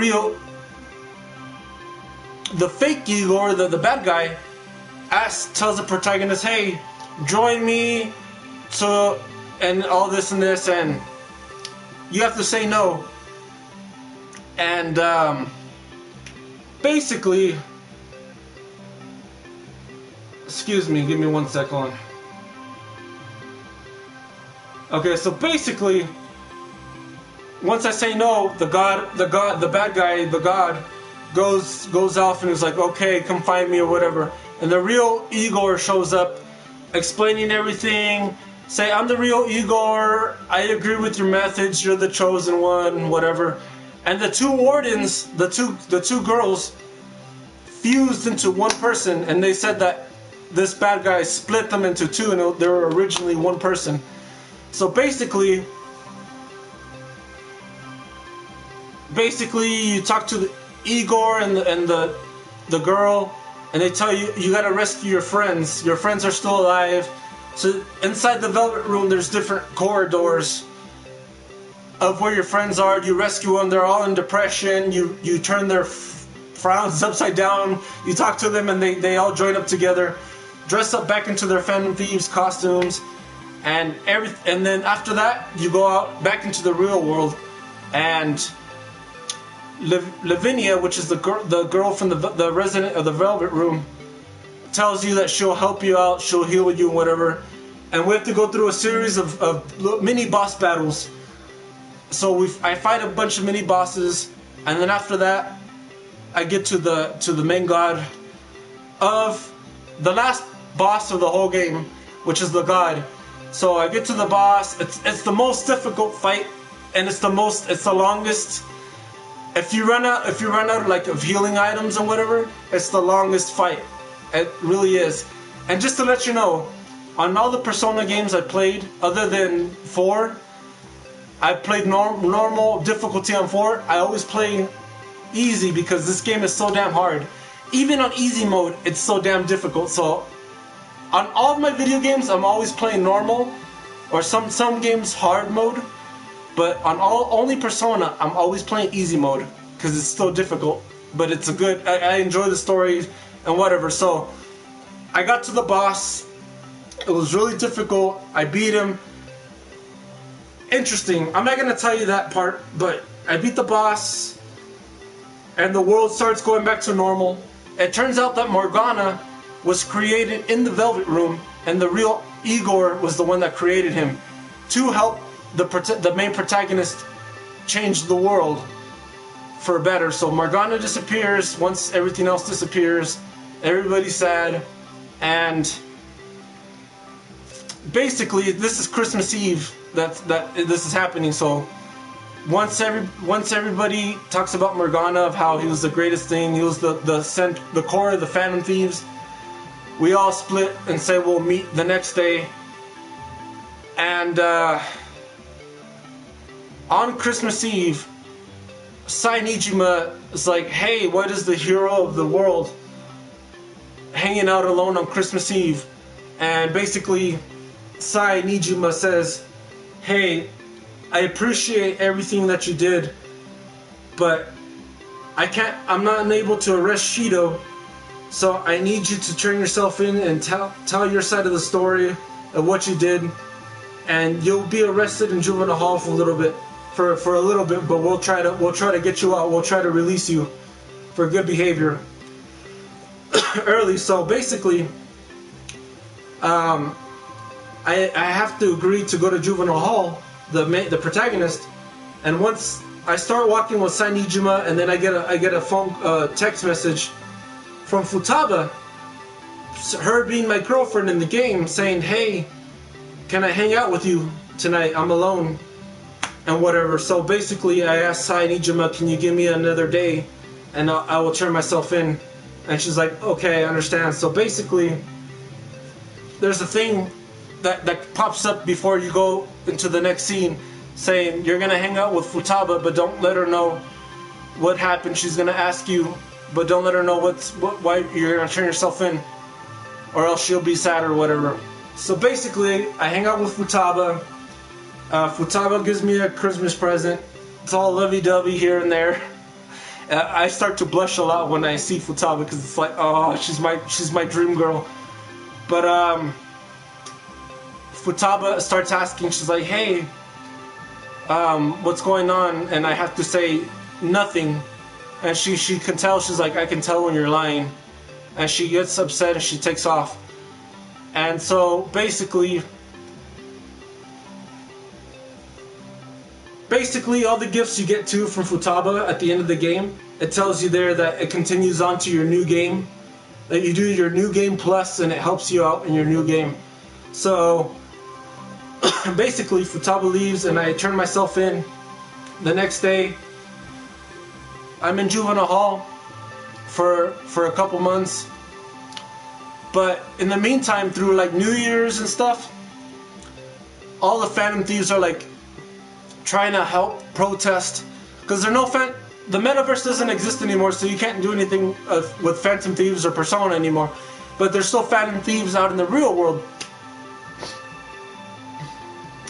fake Igor, the bad guy, tells the protagonist, "Hey, join me and all this and this," and you have to say no. And basically, excuse me, give me 1 second. Okay, so basically, once I say no, the bad guy, the god, goes off and is like, "Okay, come find me," or whatever. And the real Igor shows up, explaining everything. Say, "I'm the real Igor, I agree with your methods, you're the chosen one," whatever. And the two wardens, the two girls, fused into one person, and they said that this bad guy split them into two, and they were originally one person. So basically you talk to the Igor and the girl, and they tell you you gotta rescue your friends. Your friends are still alive. So inside the Velvet Room, there's different corridors of where your friends are. You rescue them. They're all in depression. You turn their frowns upside down. You talk to them, and they all join up together, dress up back into their Phantom Thieves costumes, and then after that, you go out back into the real world, and Lavinia, which is the girl from the resident of the Velvet Room, tells you that she'll help you out, she'll heal you and whatever. And we have to go through a series of mini boss battles. So I fight a bunch of mini bosses, and then after that, I get to the main god of the last boss of the whole game, which is the god. So I get to the boss. It's the most difficult fight, and it's the longest. If you run out like of healing items and whatever, it's the longest fight. It really is. And just to let you know, on all the Persona games I played, other than 4, I played normal difficulty on 4. I always play easy because this game is so damn hard. Even on easy mode, it's so damn difficult. So on all of my video games, I'm always playing normal, or some games hard mode. But on only Persona, I'm always playing easy mode because it's still difficult. But it's I enjoy the story and whatever. So I got to the boss. It was really difficult. I beat him. Interesting. I'm not gonna tell you that part, but I beat the boss, and the world starts going back to normal. It turns out that Morgana was created in the Velvet Room, and the real Igor was the one that created him to help the main protagonist change the world for better. So Morgana disappears. Once everything else disappears, everybody's sad, and basically this is Christmas Eve that this is happening. So once everybody talks about Morgana, of how he was the greatest thing, he was the core of the Phantom Thieves, we all split and say we'll meet the next day. And on Christmas Eve, Sainijima is like, hey, what is the hero of the world hanging out alone on Christmas Eve? And basically Sainijima says, hey, I appreciate everything that you did, but I'm not able to arrest Shido, so I need you to turn yourself in and tell your side of the story of what you did, and you'll be arrested in juvenile hall for a little bit, but we'll try to get you out. We'll try to release you for good behavior early. So basically, I have to agree to go to juvenile hall, the protagonist, and once I start walking with Sainijima, and then I get a text message from Futaba, her being my girlfriend in the game, saying, hey, can I hang out with you tonight? I'm alone and whatever. So basically I asked Sainijima, can you give me another day and I will turn myself in? And she's like, okay, I understand. So basically there's a thing that pops up before you go into the next scene, saying you're gonna hang out with Futaba, but don't let her know what happened. She's gonna ask you, but don't let her know why you're gonna turn yourself in, or else she'll be sad or whatever. So basically, I hang out with Futaba. Futaba gives me a Christmas present. It's all lovey-dovey here and there. I start to blush a lot when I see Futaba because it's like, oh, she's my dream girl. But Futaba starts asking. She's like, hey, what's going on? And I have to say nothing. And she can tell. She's like, I can tell when you're lying. And she gets upset and she takes off. And so basically all the gifts you get too from Futaba at the end of the game, it tells you there that it continues on to your new game, that you do your new game plus, and it helps you out in your new game. So basically Futaba leaves and I turn myself in. The next day I'm in juvenile hall for a couple months. But in the meantime, through like New Year's and stuff, all the Phantom Thieves are like trying to help protest, because the metaverse doesn't exist anymore, so you can't do anything with Phantom Thieves or Persona anymore. But there's still Phantom Thieves out in the real world.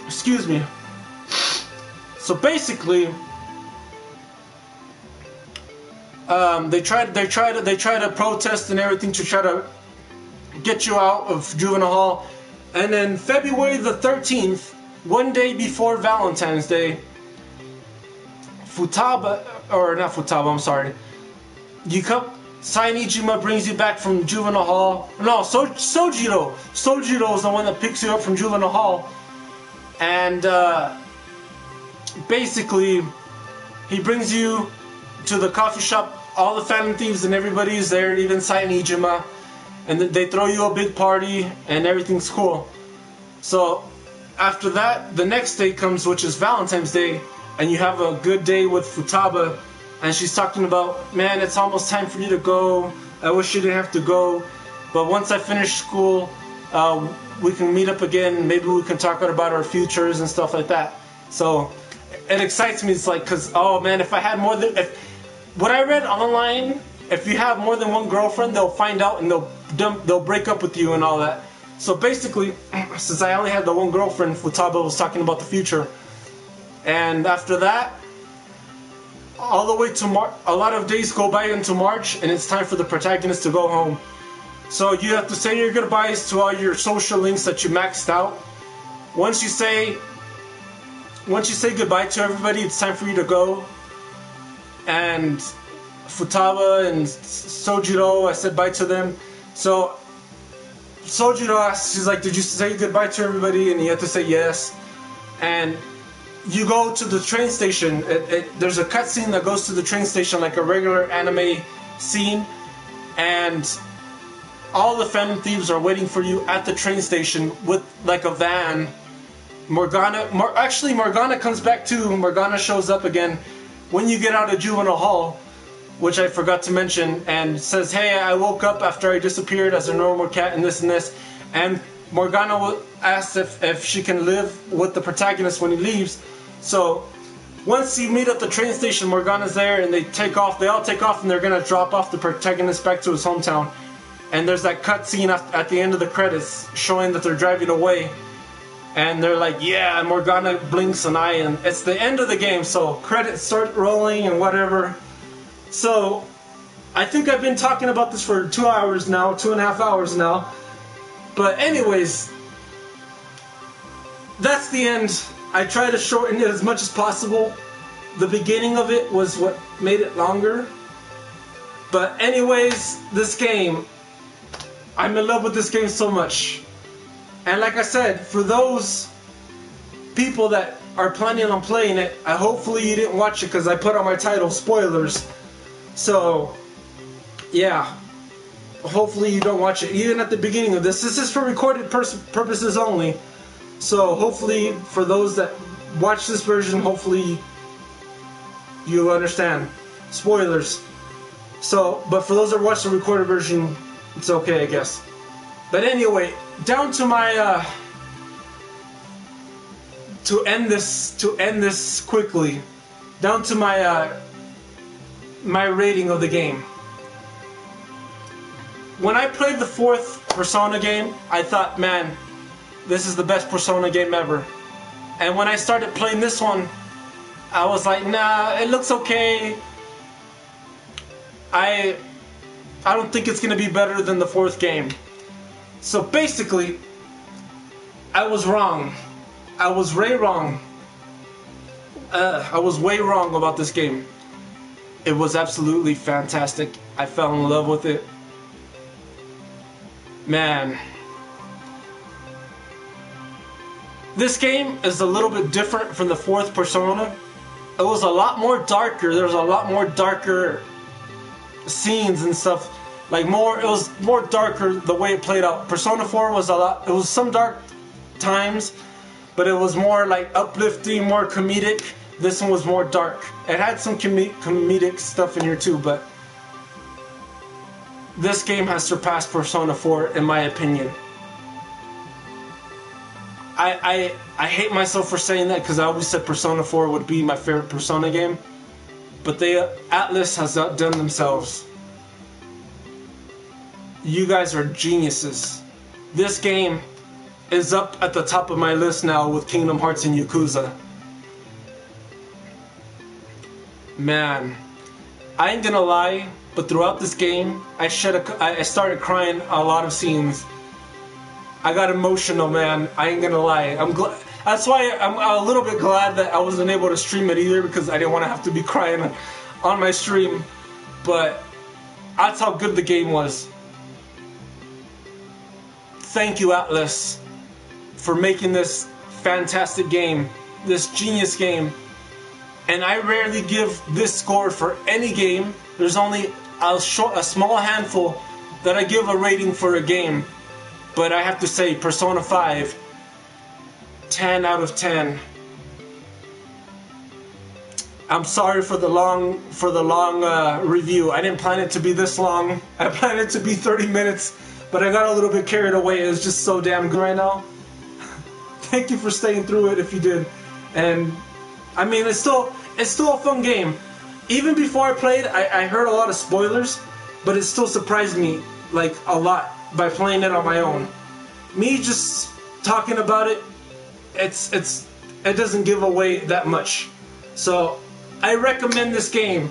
Excuse me. So basically, they try to protest and everything to try to get you out of juvenile hall. And then February the 13th, one day before Valentine's Day, Sainijima brings you back from juvenile hall. No, Sojiro. Sojiro is the one that picks you up from juvenile hall. And basically, he brings you to the coffee shop. All the Phantom Thieves and everybody's there, even Sainijima. And they throw you a big party and everything's cool. So after that, the next day comes, which is Valentine's Day, and you have a good day with Futaba, and she's talking about, man, it's almost time for you to go. I wish you didn't have to go, but once I finish school, we can meet up again. Maybe we can talk about our futures and stuff like that. So it excites me. It's like, cause oh man, if I had more than what I read online, if you have more than one girlfriend, they'll find out and they'll break up with you and all that. So basically, since I only had the one girlfriend, Futaba was talking about the future. And after that, all the way to March, a lot of days go by into March, and it's time for the protagonist to go home. So you have to say your goodbyes to all your social links that you maxed out. Once you say goodbye to everybody, it's time for you to go. And Futaba and Sojiro, I said bye to them. So Sojiro asks, she's like, did you say goodbye to everybody? And you have to say yes. And you go to the train station. There's a cutscene that goes to the train station like a regular anime scene. And all the Phantom Thieves are waiting for you at the train station with like a van. Morgana comes back too. Morgana shows up again when you get out of juvenile hall, which I forgot to mention, and says, hey, I woke up after I disappeared as a normal cat and this and this. And Morgana asks if she can live with the protagonist when he leaves. So once you meet at the train station, Morgana's there and they all take off, and they're going to drop off the protagonist back to his hometown. And there's that cutscene at the end of the credits showing that they're driving away. And they're like, yeah, and Morgana blinks an eye, and it's the end of the game, so credits start rolling and whatever. So, I think I've been talking about this for 2 hours now, 2.5 hours now. But anyways, that's the end. I try to shorten it as much as possible. The beginning of it was what made it longer. But anyways, this game, I'm in love with this game so much. And like I said, for those people that are planning on playing it, hopefully you didn't watch it because I put on my title, spoilers. So, yeah. Hopefully you don't watch it. Even at the beginning of this is for recorded purposes only. So hopefully for those that watch this version, hopefully you understand. Spoilers. So, but for those that watch the recorded version, it's okay, I guess. But anyway, down to my to end this quickly, down to my my rating of the game. When I played the 4th Persona game, I thought, man, this is the best Persona game ever. And when I started playing this one, I was like, nah, it looks okay. I don't think it's gonna be better than the 4th game. So basically, I was wrong. I was way wrong. I was way wrong about this game. It was absolutely fantastic. I fell in love with it. Man. This game is a little bit different from the 4th Persona. It was a lot more darker. There was a lot more darker scenes and stuff. Like it was more darker the way it played out. Persona 4 was it was some dark times, but it was more like uplifting, more comedic. This one was more dark. It had some comedic stuff in here too, but this game has surpassed Persona 4 in my opinion. I hate myself for saying that because I always said Persona 4 would be my favorite Persona game. but Atlas has outdone themselves. You guys are geniuses. This game is up at the top of my list now with Kingdom Hearts and Yakuza. Man, I ain't gonna lie, but throughout this game, I started crying a lot of scenes. I got emotional, man. I ain't gonna lie. That's why I'm a little bit glad that I wasn't able to stream it either, because I didn't want to have to be crying on my stream. But that's how good the game was. Thank you, Atlas, for making this fantastic game, this genius game. And I rarely give this score for any game. There's only a small handful that I give a rating for a game. But I have to say, Persona 5, 10 out of 10. I'm sorry for the long review. I didn't plan it to be this long. I planned it to be 30 minutes, but I got a little bit carried away. It was just so damn good right now. Thank you for staying through it if you did. And I mean, it's still a fun game. Even before I played, I heard a lot of spoilers, but it still surprised me like a lot by playing it on my own. Me just talking about it, it doesn't give away that much. So I recommend this game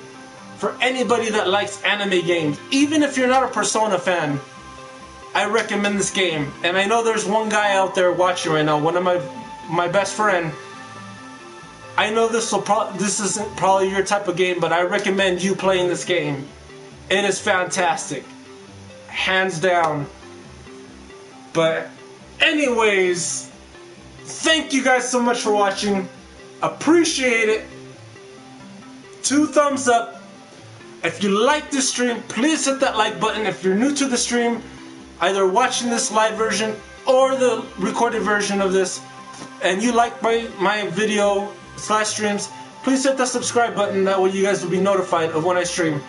for anybody that likes anime games. Even if you're not a Persona fan, I recommend this game. And I know there's one guy out there watching right now, one of my best friend. I know this isn't probably your type of game, but I recommend you playing this game. It is fantastic, hands down. But anyways, thank you guys so much for watching. Appreciate it. 2 thumbs up. If you like this stream, please hit that like button. If you're new to the stream, either watching this live version or the recorded version of this, and you like my video / streams, please hit the subscribe button. That way you guys will be notified of when I stream.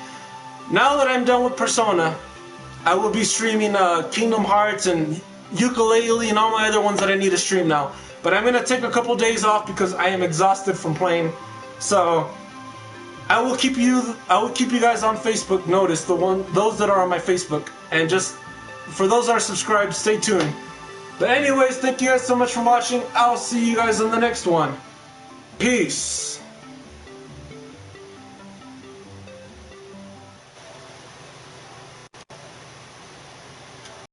Now that I'm done with Persona, I will be streaming Kingdom Hearts and Ukulele and all my other ones that I need to stream now. But I'm gonna take a couple days off because I am exhausted from playing. So I will keep you guys on Facebook. Notice those that are on my Facebook, and just for those that are subscribed, stay tuned. But anyways, thank you guys so much for watching. I'll see you guys in the next one. Peace.